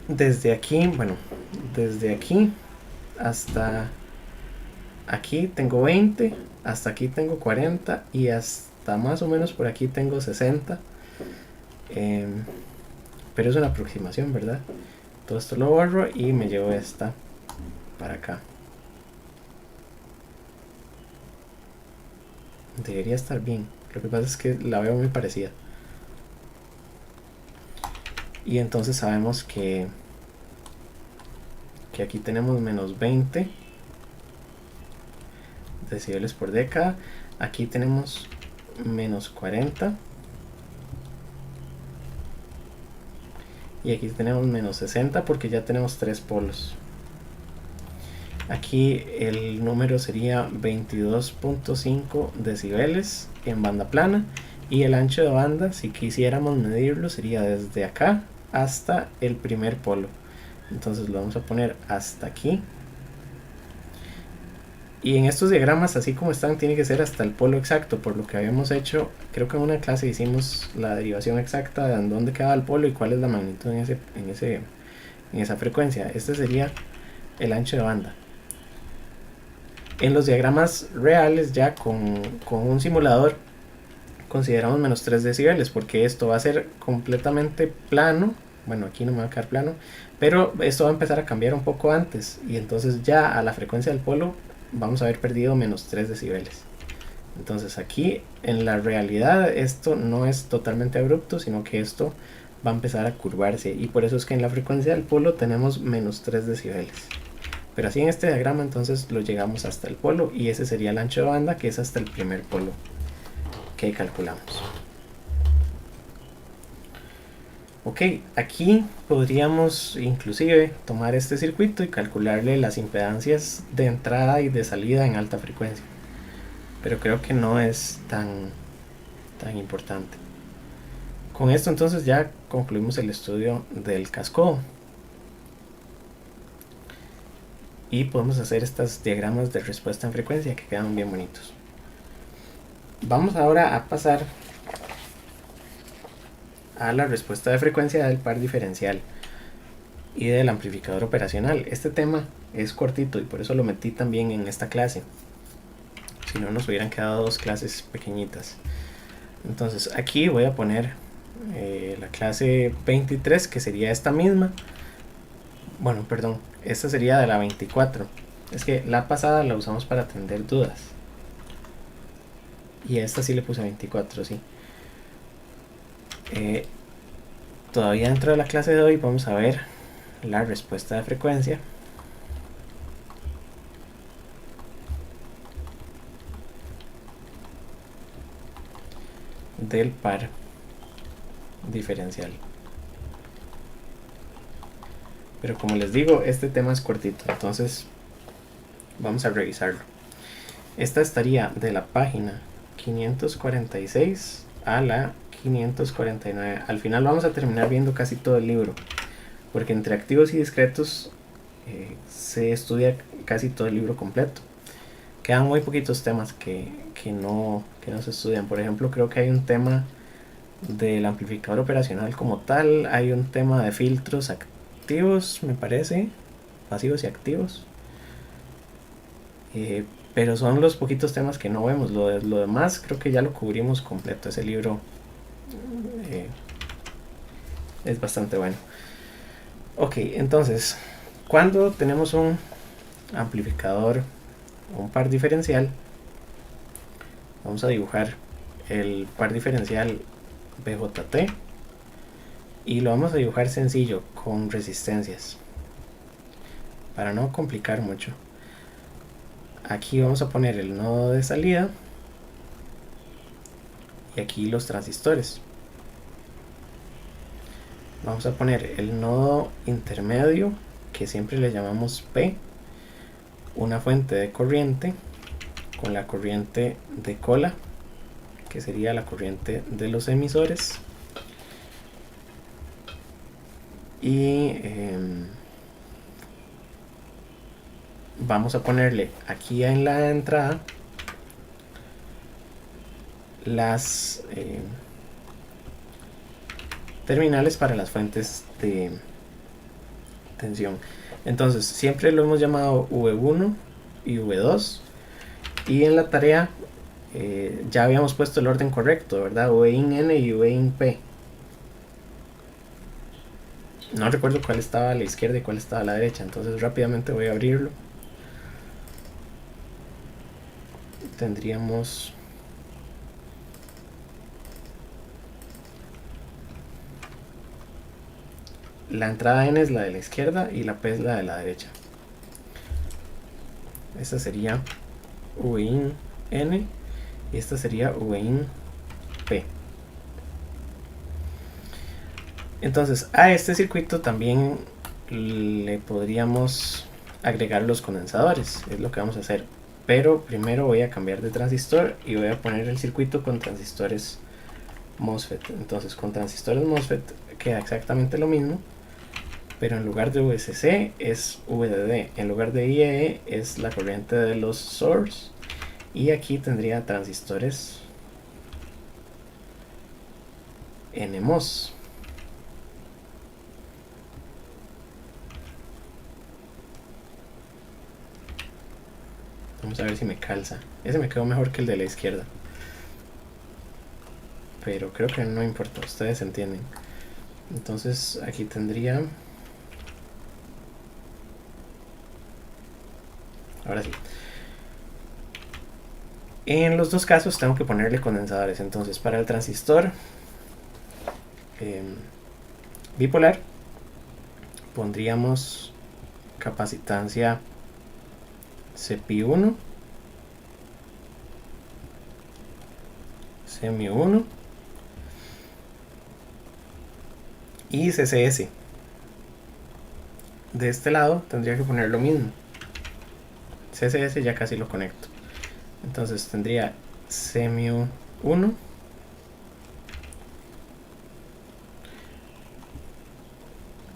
desde aquí, bueno, desde aquí hasta aquí tengo 20, hasta aquí tengo 40 y hasta más o menos por aquí tengo 60. Pero es una aproximación, ¿verdad? Todo esto lo borro y me llevo esta para acá. Debería estar bien. Lo que pasa es que la veo muy parecida. Y entonces sabemos que aquí tenemos menos 20 decibeles por década. Aquí tenemos menos 40. Y aquí tenemos menos 60 porque ya tenemos 3 polos. Aquí el número sería 22.5 decibeles en banda plana. Y el ancho de banda, si quisiéramos medirlo, sería desde acá hasta el primer polo. Entonces lo vamos a poner hasta aquí. Y en estos diagramas, así como están, tiene que ser hasta el polo exacto, por lo que habíamos hecho, creo que en una clase hicimos la derivación exacta de en dónde queda el polo y cuál es la magnitud en esa frecuencia. Este sería el ancho de banda. En los diagramas reales, ya con un simulador, consideramos menos 3 decibeles, porque esto va a ser completamente plano. Bueno, aquí no me va a quedar plano, pero esto va a empezar a cambiar un poco antes, y entonces ya a la frecuencia del polo vamos a haber perdido menos 3 decibeles. Entonces aquí en la realidad esto no es totalmente abrupto, sino que esto va a empezar a curvarse, y por eso es que en la frecuencia del polo tenemos menos 3 decibeles. Pero así en este diagrama entonces lo llegamos hasta el polo, y ese sería el ancho de banda, que es hasta el primer polo que calculamos. Ok, aquí podríamos inclusive tomar este circuito y calcularle las impedancias de entrada y de salida en alta frecuencia, pero creo que no es tan importante. Con esto entonces ya concluimos el estudio del cascodo y podemos hacer estos diagramas de respuesta en frecuencia que quedan bien bonitos. Vamos ahora a pasar a la respuesta de frecuencia del par diferencial y del amplificador operacional. Este tema es cortito y por eso lo metí también en esta clase, si no nos hubieran quedado 2 clases pequeñitas. Entonces aquí voy a poner la clase 23, que sería esta misma. Bueno, perdón, esta sería de la 24. Es que la pasada la usamos para atender dudas, y a esta sí le puse 24, sí. todavía dentro de la clase de hoy vamos a ver la respuesta de frecuencia del par diferencial. Pero como les digo, este tema es cortito, entonces vamos a revisarlo. Esta estaría de la página 546 a la 549. Al final vamos a terminar viendo casi todo el libro, porque entre activos y discretos se estudia casi todo el libro completo. Quedan muy poquitos temas que no se estudian. Por ejemplo, creo que hay un tema del amplificador operacional como tal, hay un tema de filtros activos, me parece, pasivos y activos, pero son los poquitos temas que no vemos. Lo demás creo que ya lo cubrimos completo. Ese libro es bastante bueno. Ok, entonces, cuando tenemos un amplificador, un par diferencial, vamos a dibujar el par diferencial BJT y lo vamos a dibujar sencillo con resistencias para no complicar mucho. Aquí vamos a poner el nodo de salida y aquí los transistores. Vamos a poner el nodo intermedio, que siempre le llamamos P, una fuente de corriente con la corriente de cola, que sería la corriente de los emisores, y vamos a ponerle aquí en la entrada las terminales para las fuentes de tensión. Entonces siempre lo hemos llamado V1 y V2, y en la tarea ya habíamos puesto el orden correcto, ¿verdad? Vin N y Vin P. No recuerdo cuál estaba a la izquierda y cuál estaba a la derecha, entonces rápidamente voy a abrirlo. Tendríamos la entrada N es la de la izquierda y la P es la de la derecha. Esta sería Vin N y esta sería Vin P. Entonces a este circuito también le podríamos agregar los condensadores, es lo que vamos a hacer. Pero primero voy a cambiar de transistor y voy a poner el circuito con transistores MOSFET. Entonces con transistores MOSFET queda exactamente lo mismo, pero en lugar de VCC es VDD, en lugar de IE es la corriente de los source, y aquí tendría transistores NMOS. Vamos a ver si me calza. Ese me quedó mejor que el de la izquierda, pero creo que no importa, ustedes entienden. Entonces aquí tendría, ahora sí, en los dos casos tengo que ponerle condensadores. Entonces para el transistor bipolar pondríamos capacitancia CPI1, CMI1 y CCS. De este lado tendría que poner lo mismo. CCS ya casi lo conecto. Entonces tendría CMI1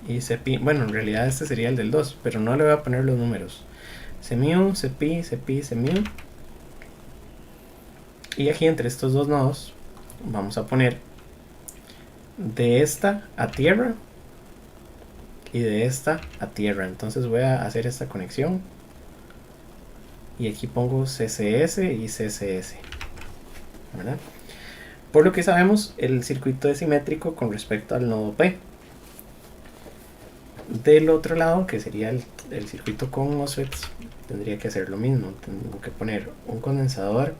y CPI. Bueno, en realidad este sería el del 2, pero no le voy a poner los números. CMU, CPI, CPI, CMU. Y aquí entre estos dos nodos vamos a poner de esta a tierra y de esta a tierra. Entonces voy a hacer esta conexión y aquí pongo CCS y CCS, ¿verdad? Por lo que sabemos, el circuito es simétrico con respecto al nodo P. Del otro lado, que sería el circuito con MOSFETs, tendría que hacer lo mismo. Tengo que poner un condensador.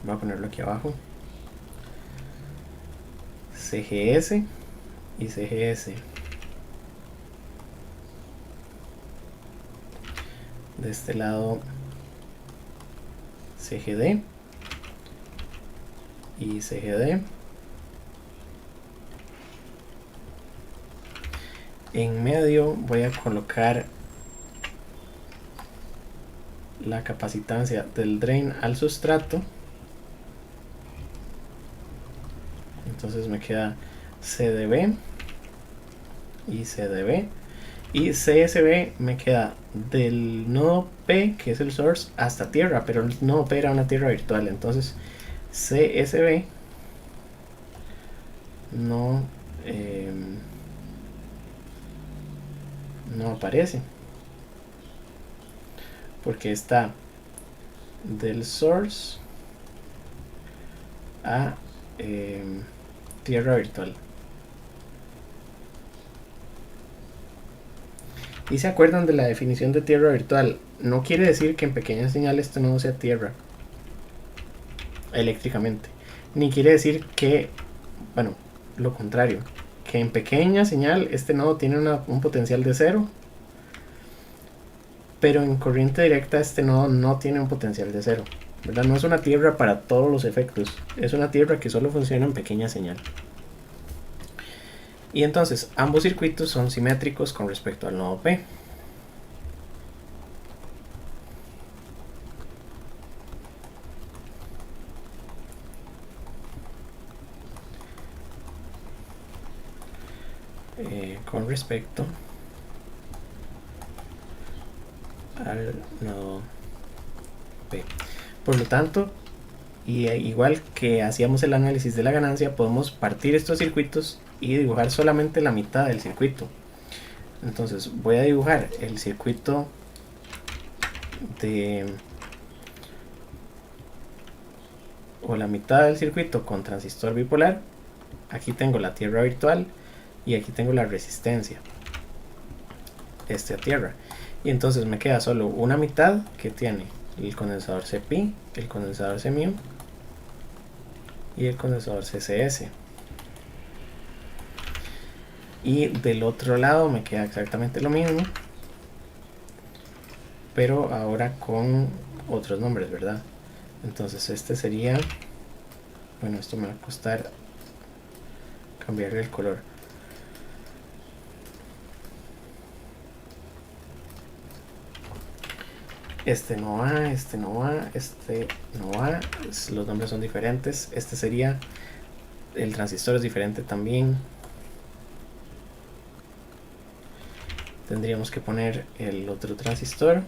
Voy a ponerlo aquí abajo. CGS y CGS. De este lado CGD y CGD. En medio voy a colocar la capacitancia del drain al sustrato. Entonces me queda CDB y CDB. Y CSB me queda del nodo P, que es el source, hasta tierra, pero el nodo P era una tierra virtual. Entonces CSB no aparece, porque está del source a tierra virtual. Y se acuerdan de la definición de tierra virtual. No quiere decir que en pequeña señal este nodo sea tierra eléctricamente, ni quiere decir que, bueno, lo contrario, que en pequeña señal este nodo tiene un potencial de 0, pero en corriente directa este nodo no tiene un potencial de 0, ¿verdad? No es una tierra para todos los efectos, es una tierra que solo funciona en pequeña señal. Y entonces ambos circuitos son simétricos con respecto al nodo P. Con respecto al nodo P. Por lo tanto, y igual que hacíamos el análisis de la ganancia, podemos partir estos circuitos y dibujar solamente la mitad del circuito. Entonces voy a dibujar el circuito o la mitad del circuito con transistor bipolar. Aquí tengo la tierra virtual y aquí tengo la resistencia a tierra, y entonces me queda solo una mitad que tiene el condensador CPI, el condensador CMU y el condensador CCS. Y del otro lado me queda exactamente lo mismo, pero ahora con otros nombres, ¿verdad? Entonces este sería, bueno, esto me va a costar cambiarle el color. Este no va, este no va, este no va, los nombres son diferentes. Este sería, el transistor es diferente también. Tendríamos que poner el otro transistor.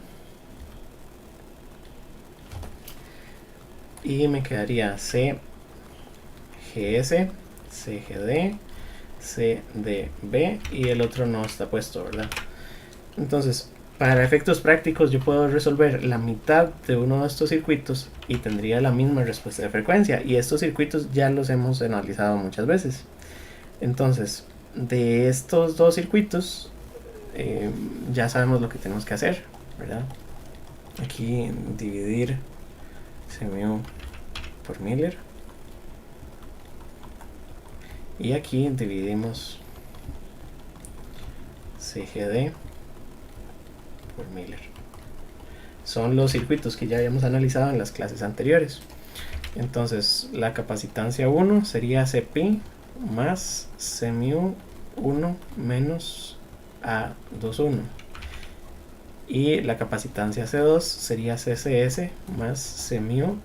Y me quedaría CGS, CGD, CDB y el otro no está puesto, ¿verdad? Entonces, para efectos prácticos yo puedo resolver la mitad de uno de estos circuitos y tendría la misma respuesta de frecuencia, y estos circuitos ya los hemos analizado muchas veces. Entonces, de estos dos circuitos ya sabemos lo que tenemos que hacer, ¿verdad? Aquí dividir CMU por Miller, y aquí dividimos CGD por Miller. Son los circuitos que ya habíamos analizado en las clases anteriores. Entonces la capacitancia 1 sería CP más CMU 1 menos A21, y la capacitancia C2 sería CCS más CMU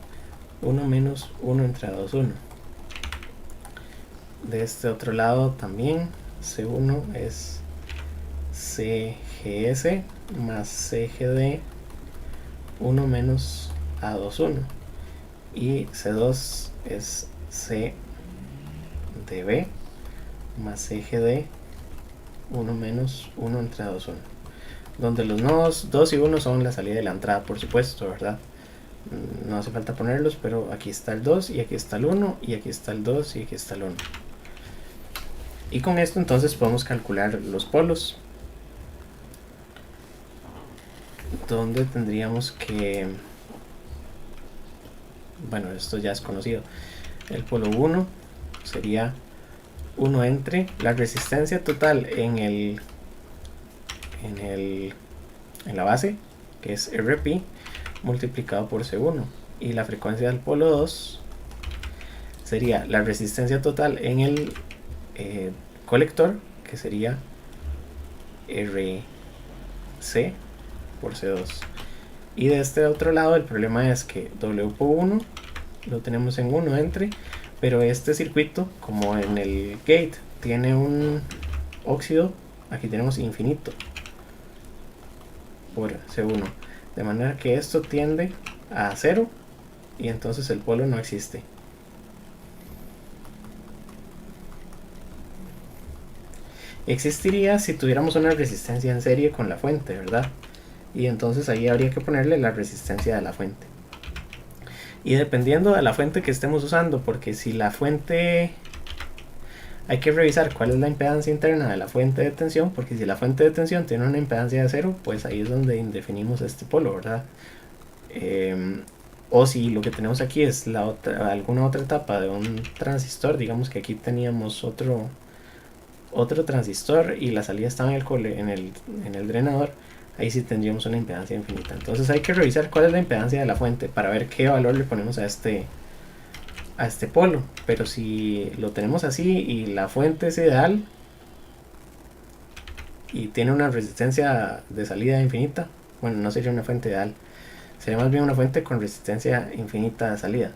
1 menos 1 entre A21. De este otro lado también C1 es CGS más CGD 1 menos A21, y C2 es CDB más CGD 1 menos 1 entre A21, donde los nodos 2 y 1 son la salida y la entrada, por supuesto, ¿verdad? No hace falta ponerlos, pero aquí está el 2 y aquí está el 1 y aquí está el 2 y aquí está el 1. Y con esto entonces podemos calcular los polos, donde tendríamos que, bueno, esto ya es conocido. El polo 1 sería 1 entre la resistencia total en la base, que es Rp, multiplicado por C1, y la frecuencia del polo 2 sería la resistencia total en el colector, que sería Rc por C2. Y de este otro lado el problema es que W por 1 lo tenemos en 1 entre, pero este circuito, como en el gate tiene un óxido, aquí tenemos infinito por C1, de manera que esto tiende a 0 y entonces el polo no existe. Existiría si tuviéramos una resistencia en serie con la fuente, ¿verdad? Y entonces ahí habría que ponerle la resistencia de la fuente. Y dependiendo de la fuente que estemos usando, porque si la fuente... hay que revisar cuál es la impedancia interna de la fuente de tensión, porque si la fuente de tensión tiene una impedancia de 0, pues ahí es donde definimos este polo, ¿verdad? O si lo que tenemos aquí es alguna otra etapa de un transistor, digamos que aquí teníamos otro transistor y la salida estaba en el drenador, ahí sí tendríamos una impedancia infinita. Entonces hay que revisar cuál es la impedancia de la fuente para ver qué valor le ponemos a este polo. Pero si lo tenemos así y la fuente es ideal y tiene una resistencia de salida infinita, bueno, no sería una fuente ideal, sería más bien una fuente con resistencia infinita de salida.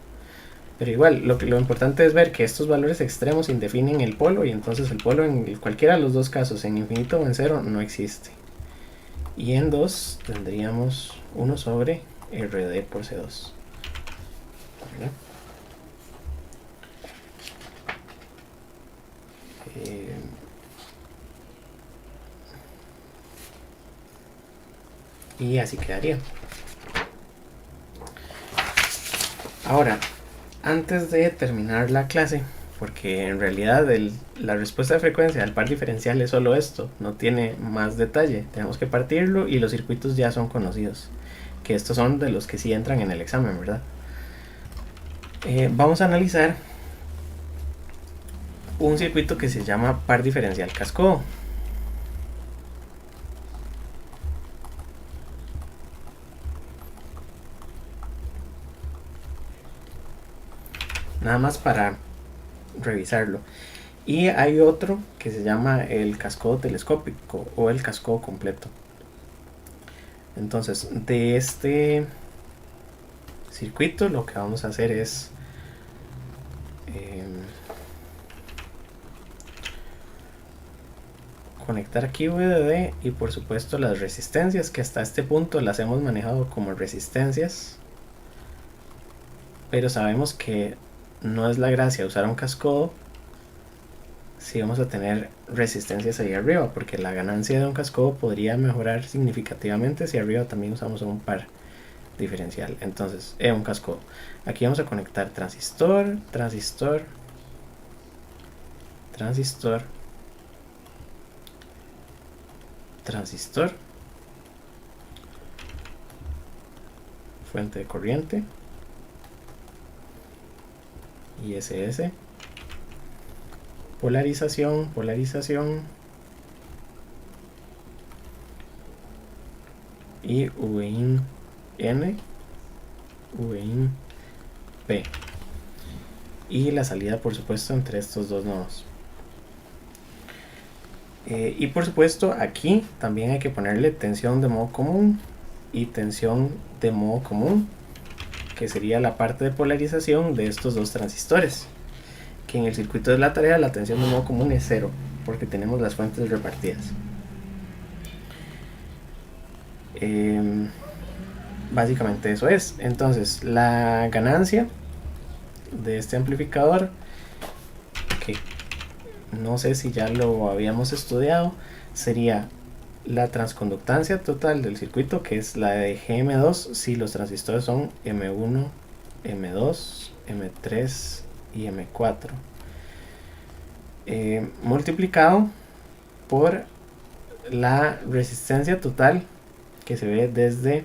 Pero igual, lo importante es ver que estos valores extremos indefinen el polo, y entonces el polo en cualquiera de los dos casos, en infinito o en 0, no existe. Y en 2 tendríamos 1 sobre Rd por C2. ¿Vale? Y así quedaría. Ahora, antes de terminar la clase, porque en realidad la respuesta de frecuencia del par diferencial es solo esto, no tiene más detalle, tenemos que partirlo y los circuitos ya son conocidos, que estos son de los que sí entran en el examen, ¿verdad? Vamos a analizar un circuito que se llama par diferencial cascodo. Nada más para revisarlo. Y hay otro que se llama el cascodo telescópico o el cascodo completo. Entonces, de este circuito lo que vamos a hacer es conectar aquí VDD y por supuesto las resistencias, que hasta este punto las hemos manejado como resistencias, pero sabemos que no es la gracia usar un cascodo si vamos a tener resistencias ahí arriba, porque la ganancia de un cascodo podría mejorar significativamente si arriba también usamos un par diferencial. Entonces, un cascodo. Aquí vamos a conectar transistor, transistor, transistor, transistor, fuente de corriente, ISS, polarización, polarización y Vin N, Vin P, y la salida por supuesto entre estos dos nodos. Y por supuesto aquí también hay que ponerle tensión de modo común y tensión de modo común, que sería la parte de polarización de estos dos transistores, que en el circuito de la tarea la tensión de modo común es 0 porque tenemos las fuentes repartidas. Básicamente eso es. Entonces la ganancia de este amplificador, que no sé si ya lo habíamos estudiado, sería la transconductancia total del circuito, que es la de GM2 si los transistores son M1, M2, M3 y M4, multiplicado por la resistencia total que se ve desde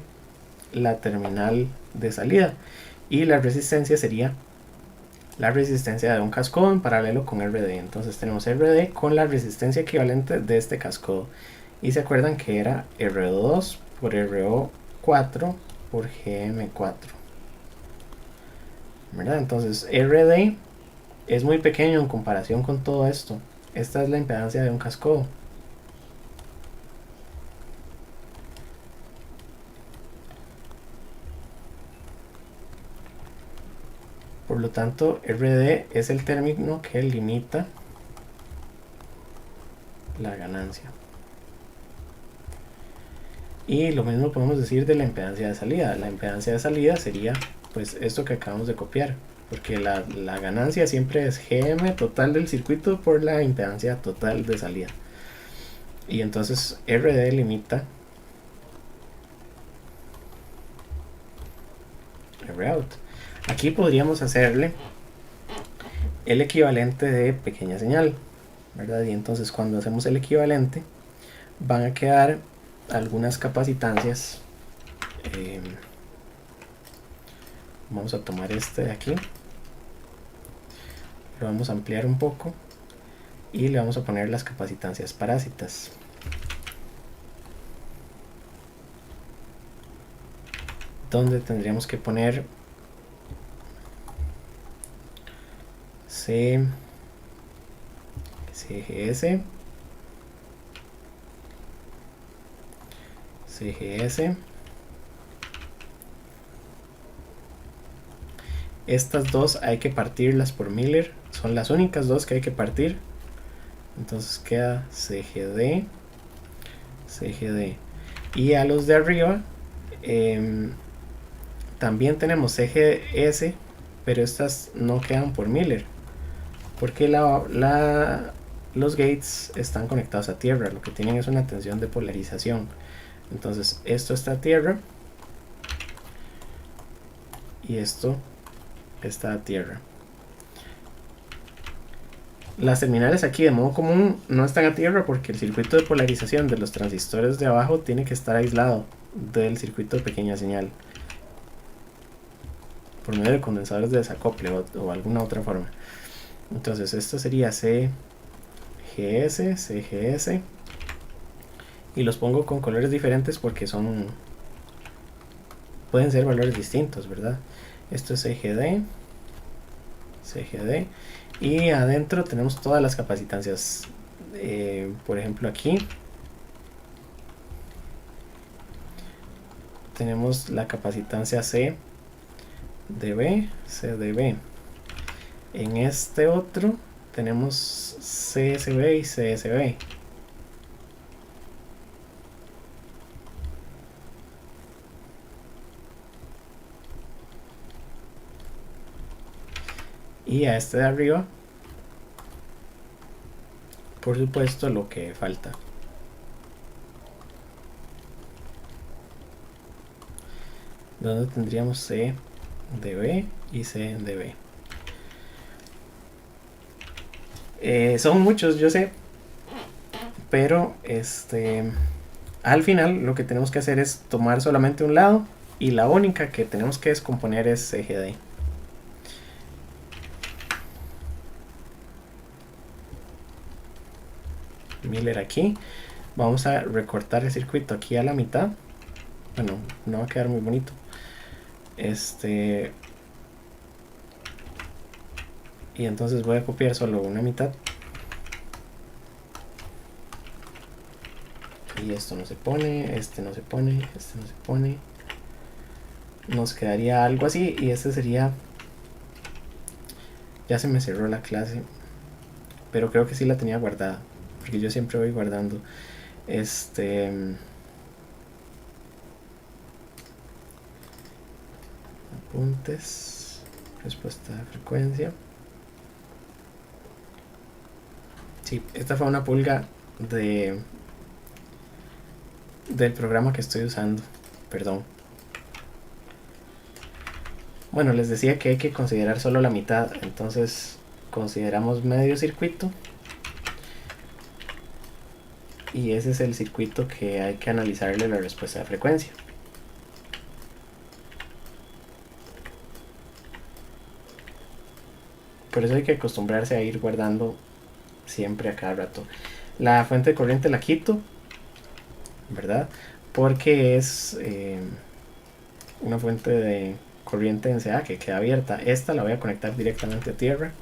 la terminal de salida, y la resistencia sería la resistencia de un cascodo en paralelo con RD. Entonces tenemos RD con la resistencia equivalente de este cascodo. Y se acuerdan que era RO2 por RO4 por GM4. ¿Verdad? Entonces RD es muy pequeño en comparación con todo esto. Esta es la impedancia de un cascodo. Por lo tanto, RD es el término que limita la ganancia. Y lo mismo podemos decir de la impedancia de salida. La impedancia de salida sería pues esto que acabamos de copiar, porque la ganancia siempre es GM total del circuito por la impedancia total de salida. Y entonces RD limita Rout. Aquí podríamos hacerle el equivalente de pequeña señal, ¿verdad? Y entonces cuando hacemos el equivalente van a quedar algunas capacitancias. Vamos a tomar este de aquí, lo vamos a ampliar un poco y le vamos a poner las capacitancias parásitas. Donde tendríamos que poner CGS, CGS. Estas dos hay que partirlas por Miller, son las únicas dos que hay que partir. Entonces queda CGD, CGD. Y a los de arriba también tenemos CGS, pero estas no quedan por Miller, porque los gates están conectados a tierra, lo que tienen es una tensión de polarización. Entonces esto está a tierra y esto está a tierra. Las terminales aquí de modo común no están a tierra porque el circuito de polarización de los transistores de abajo tiene que estar aislado del circuito de pequeña señal por medio de condensadores de desacople o alguna otra forma. Entonces esto sería CGS, CGS, y los pongo con colores diferentes porque pueden ser valores distintos, ¿verdad? Esto es CGD, CGD, y adentro tenemos todas las capacitancias. Por ejemplo aquí tenemos la capacitancia CDB, CDB. En este otro tenemos CSB y CSB. Y a este de arriba, por supuesto, lo que falta. Donde tendríamos CDB y CDB. Son muchos, yo sé, pero al final lo que tenemos que hacer es tomar solamente un lado y la única que tenemos que descomponer es CGD. Miller aquí. Vamos a recortar el circuito aquí a la mitad. Bueno, no va a quedar muy bonito. Y entonces voy a copiar solo una mitad. Y esto no se pone, este no se pone, este no se pone. Nos quedaría algo así y este sería... Ya se me cerró la clase, pero creo que sí la tenía guardada, porque yo siempre voy guardando apuntes, respuesta de frecuencia. Sí, esta fue una pulga del programa que estoy usando, perdón. Bueno, les decía que hay que considerar solo la mitad, entonces consideramos medio circuito y ese es el circuito que hay que analizarle la respuesta de frecuencia. Por eso hay que acostumbrarse a ir guardando siempre a cada rato. La fuente de corriente la quito, ¿verdad? Porque es una fuente de corriente NCA que queda abierta. Esta la voy a conectar directamente a tierra.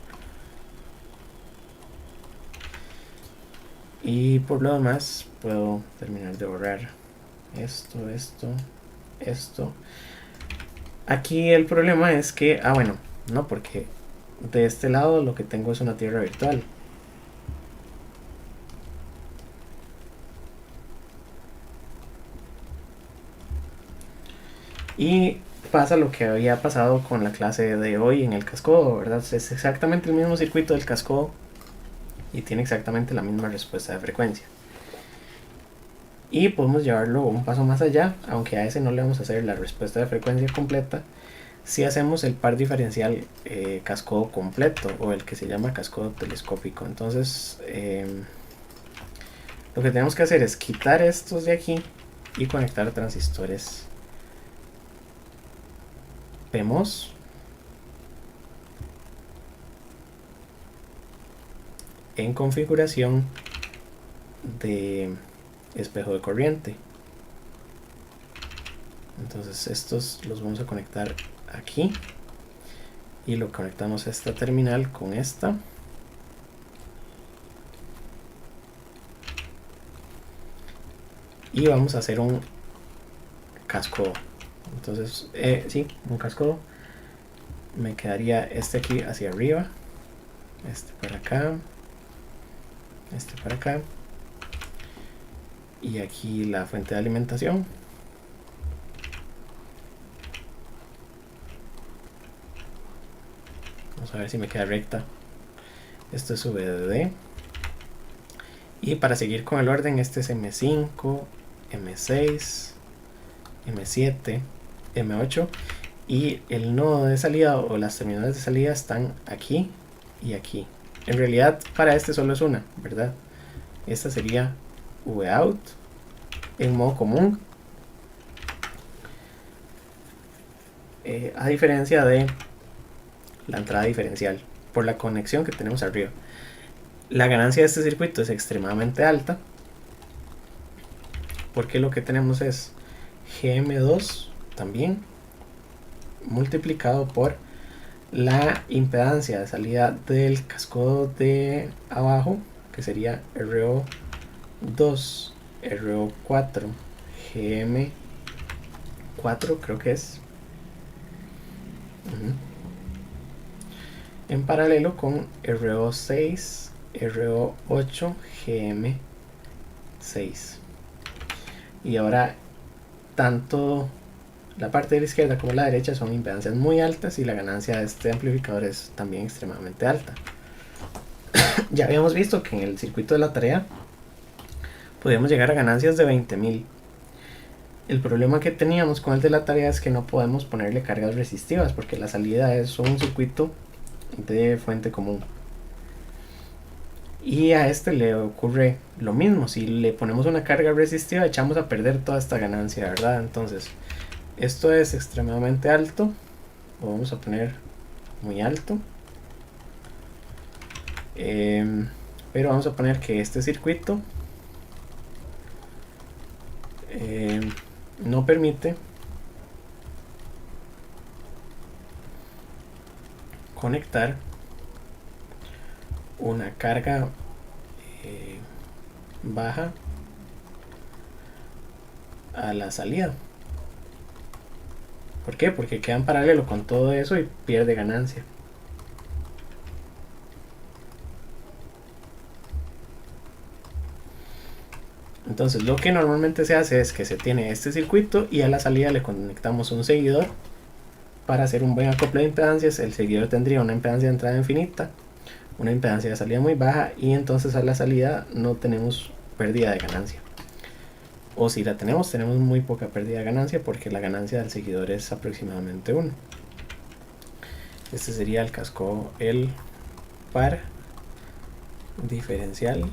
Y por lo demás puedo terminar de borrar esto. Aquí el problema es que, bueno, no, porque de este lado lo que tengo es una tierra virtual. Y pasa lo que había pasado con la clase de hoy en el cascodo, ¿verdad? Es exactamente el mismo circuito del cascodo y tiene exactamente la misma respuesta de frecuencia. Y podemos llevarlo un paso más allá, aunque a ese no le vamos a hacer la respuesta de frecuencia completa, si hacemos el par diferencial cascodo completo, o el que se llama cascodo telescópico. Entonces lo que tenemos que hacer es quitar estos de aquí y conectar transistores PMOS en configuración de espejo de corriente. Entonces estos los vamos a conectar aquí y lo conectamos a esta terminal con esta. Y vamos a hacer un cascodo. Entonces, sí, un cascodo. Me quedaría este aquí hacia arriba, este para acá, este para acá, y aquí la fuente de alimentación. Vamos a ver si me queda recta. Esto es VDD. Y para seguir con el orden, este es M5, M6, M7, M8. Y el nodo de salida o las terminales de salida están aquí y aquí. En realidad para este solo es una, ¿verdad? Esta sería Vout en modo común. A diferencia de la entrada diferencial, por la conexión que tenemos arriba. La ganancia de este circuito es extremadamente alta, porque lo que tenemos es GM2 también multiplicado por la impedancia de salida del cascodo de abajo, que sería RO2, RO4, GM4 creo que es, en paralelo con RO6, RO8, GM6. Y ahora tanto la parte de la izquierda como la derecha son impedancias muy altas y la ganancia de este amplificador es también extremadamente alta. Ya habíamos visto que en el circuito de la tarea podíamos llegar a ganancias de 20.000. El problema que teníamos con el de la tarea es que no podemos ponerle cargas resistivas porque la salida es un circuito de fuente común. Y a este le ocurre lo mismo. Si le ponemos una carga resistiva, echamos a perder toda esta ganancia, ¿verdad? Entonces, esto es extremadamente alto. Lo vamos a poner muy alto. Pero vamos a poner que este circuito no permite conectar una carga baja a la salida. ¿Por qué? Porque queda en paralelo con todo eso y pierde ganancia. Entonces lo que normalmente se hace es que se tiene este circuito y a la salida le conectamos un seguidor para hacer un buen acople de impedancias. El seguidor tendría una impedancia de entrada infinita, una impedancia de salida muy baja, y entonces a la salida no tenemos pérdida de ganancia. O si la tenemos muy poca pérdida de ganancia porque la ganancia del seguidor es aproximadamente 1. Este sería el cascodo, el par diferencial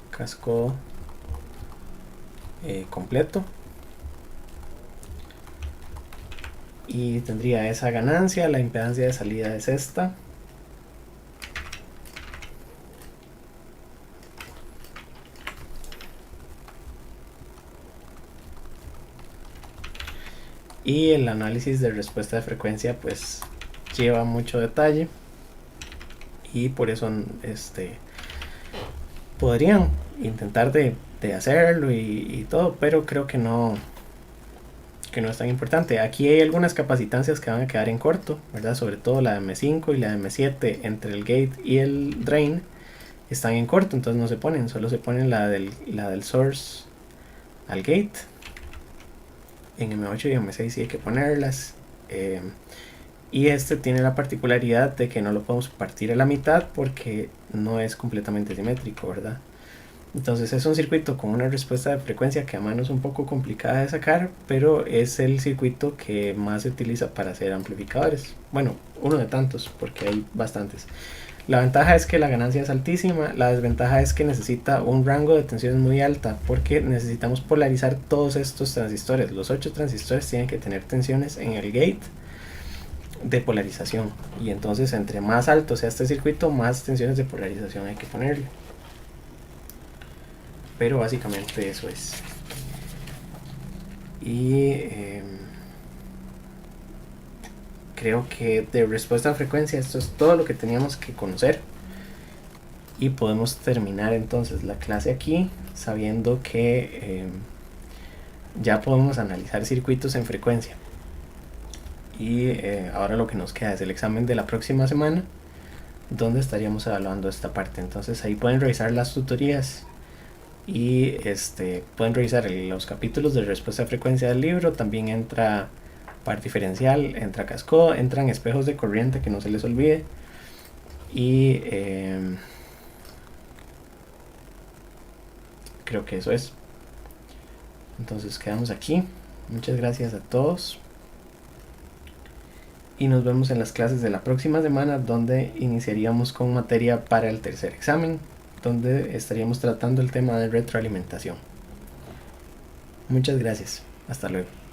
cascodo completo, y tendría esa ganancia. La impedancia de salida es esta, y el análisis de respuesta de frecuencia pues lleva mucho detalle, y por eso podrían intentar de hacerlo y todo, pero creo que no es tan importante. Aquí hay algunas capacitancias que van a quedar en corto, ¿verdad? Sobre todo la de M5 y la de M7 entre el gate y el drain están en corto, entonces no se ponen, solo se ponen la del source al gate. En M8 y M6 sí hay que ponerlas. Y este tiene la particularidad de que no lo podemos partir a la mitad porque no es completamente simétrico, ¿verdad? Entonces es un circuito con una respuesta de frecuencia que a mano es un poco complicada de sacar, pero es el circuito que más se utiliza para hacer amplificadores. Bueno, uno de tantos, porque hay bastantes. La ventaja es que la ganancia es altísima, la desventaja es que necesita un rango de tensiones muy alta, porque necesitamos polarizar todos estos transistores. Los 8 transistores tienen que tener tensiones en el gate de polarización, y entonces entre más alto sea este circuito, más tensiones de polarización hay que ponerle. Pero básicamente eso es. Y creo que de respuesta a frecuencia esto es todo lo que teníamos que conocer, y podemos terminar entonces la clase aquí sabiendo que ya podemos analizar circuitos en frecuencia. Y ahora lo que nos queda es el examen de la próxima semana, donde estaríamos evaluando esta parte. Entonces ahí pueden revisar las tutorías y pueden revisar los capítulos de respuesta a frecuencia del libro. También entra par diferencial, entra cascode, entran espejos de corriente, que no se les olvide, y creo que eso es. Entonces quedamos aquí. Muchas gracias a todos y nos vemos en las clases de la próxima semana, donde iniciaríamos con materia para el tercer examen, donde estaríamos tratando el tema de retroalimentación. Muchas gracias. Hasta luego.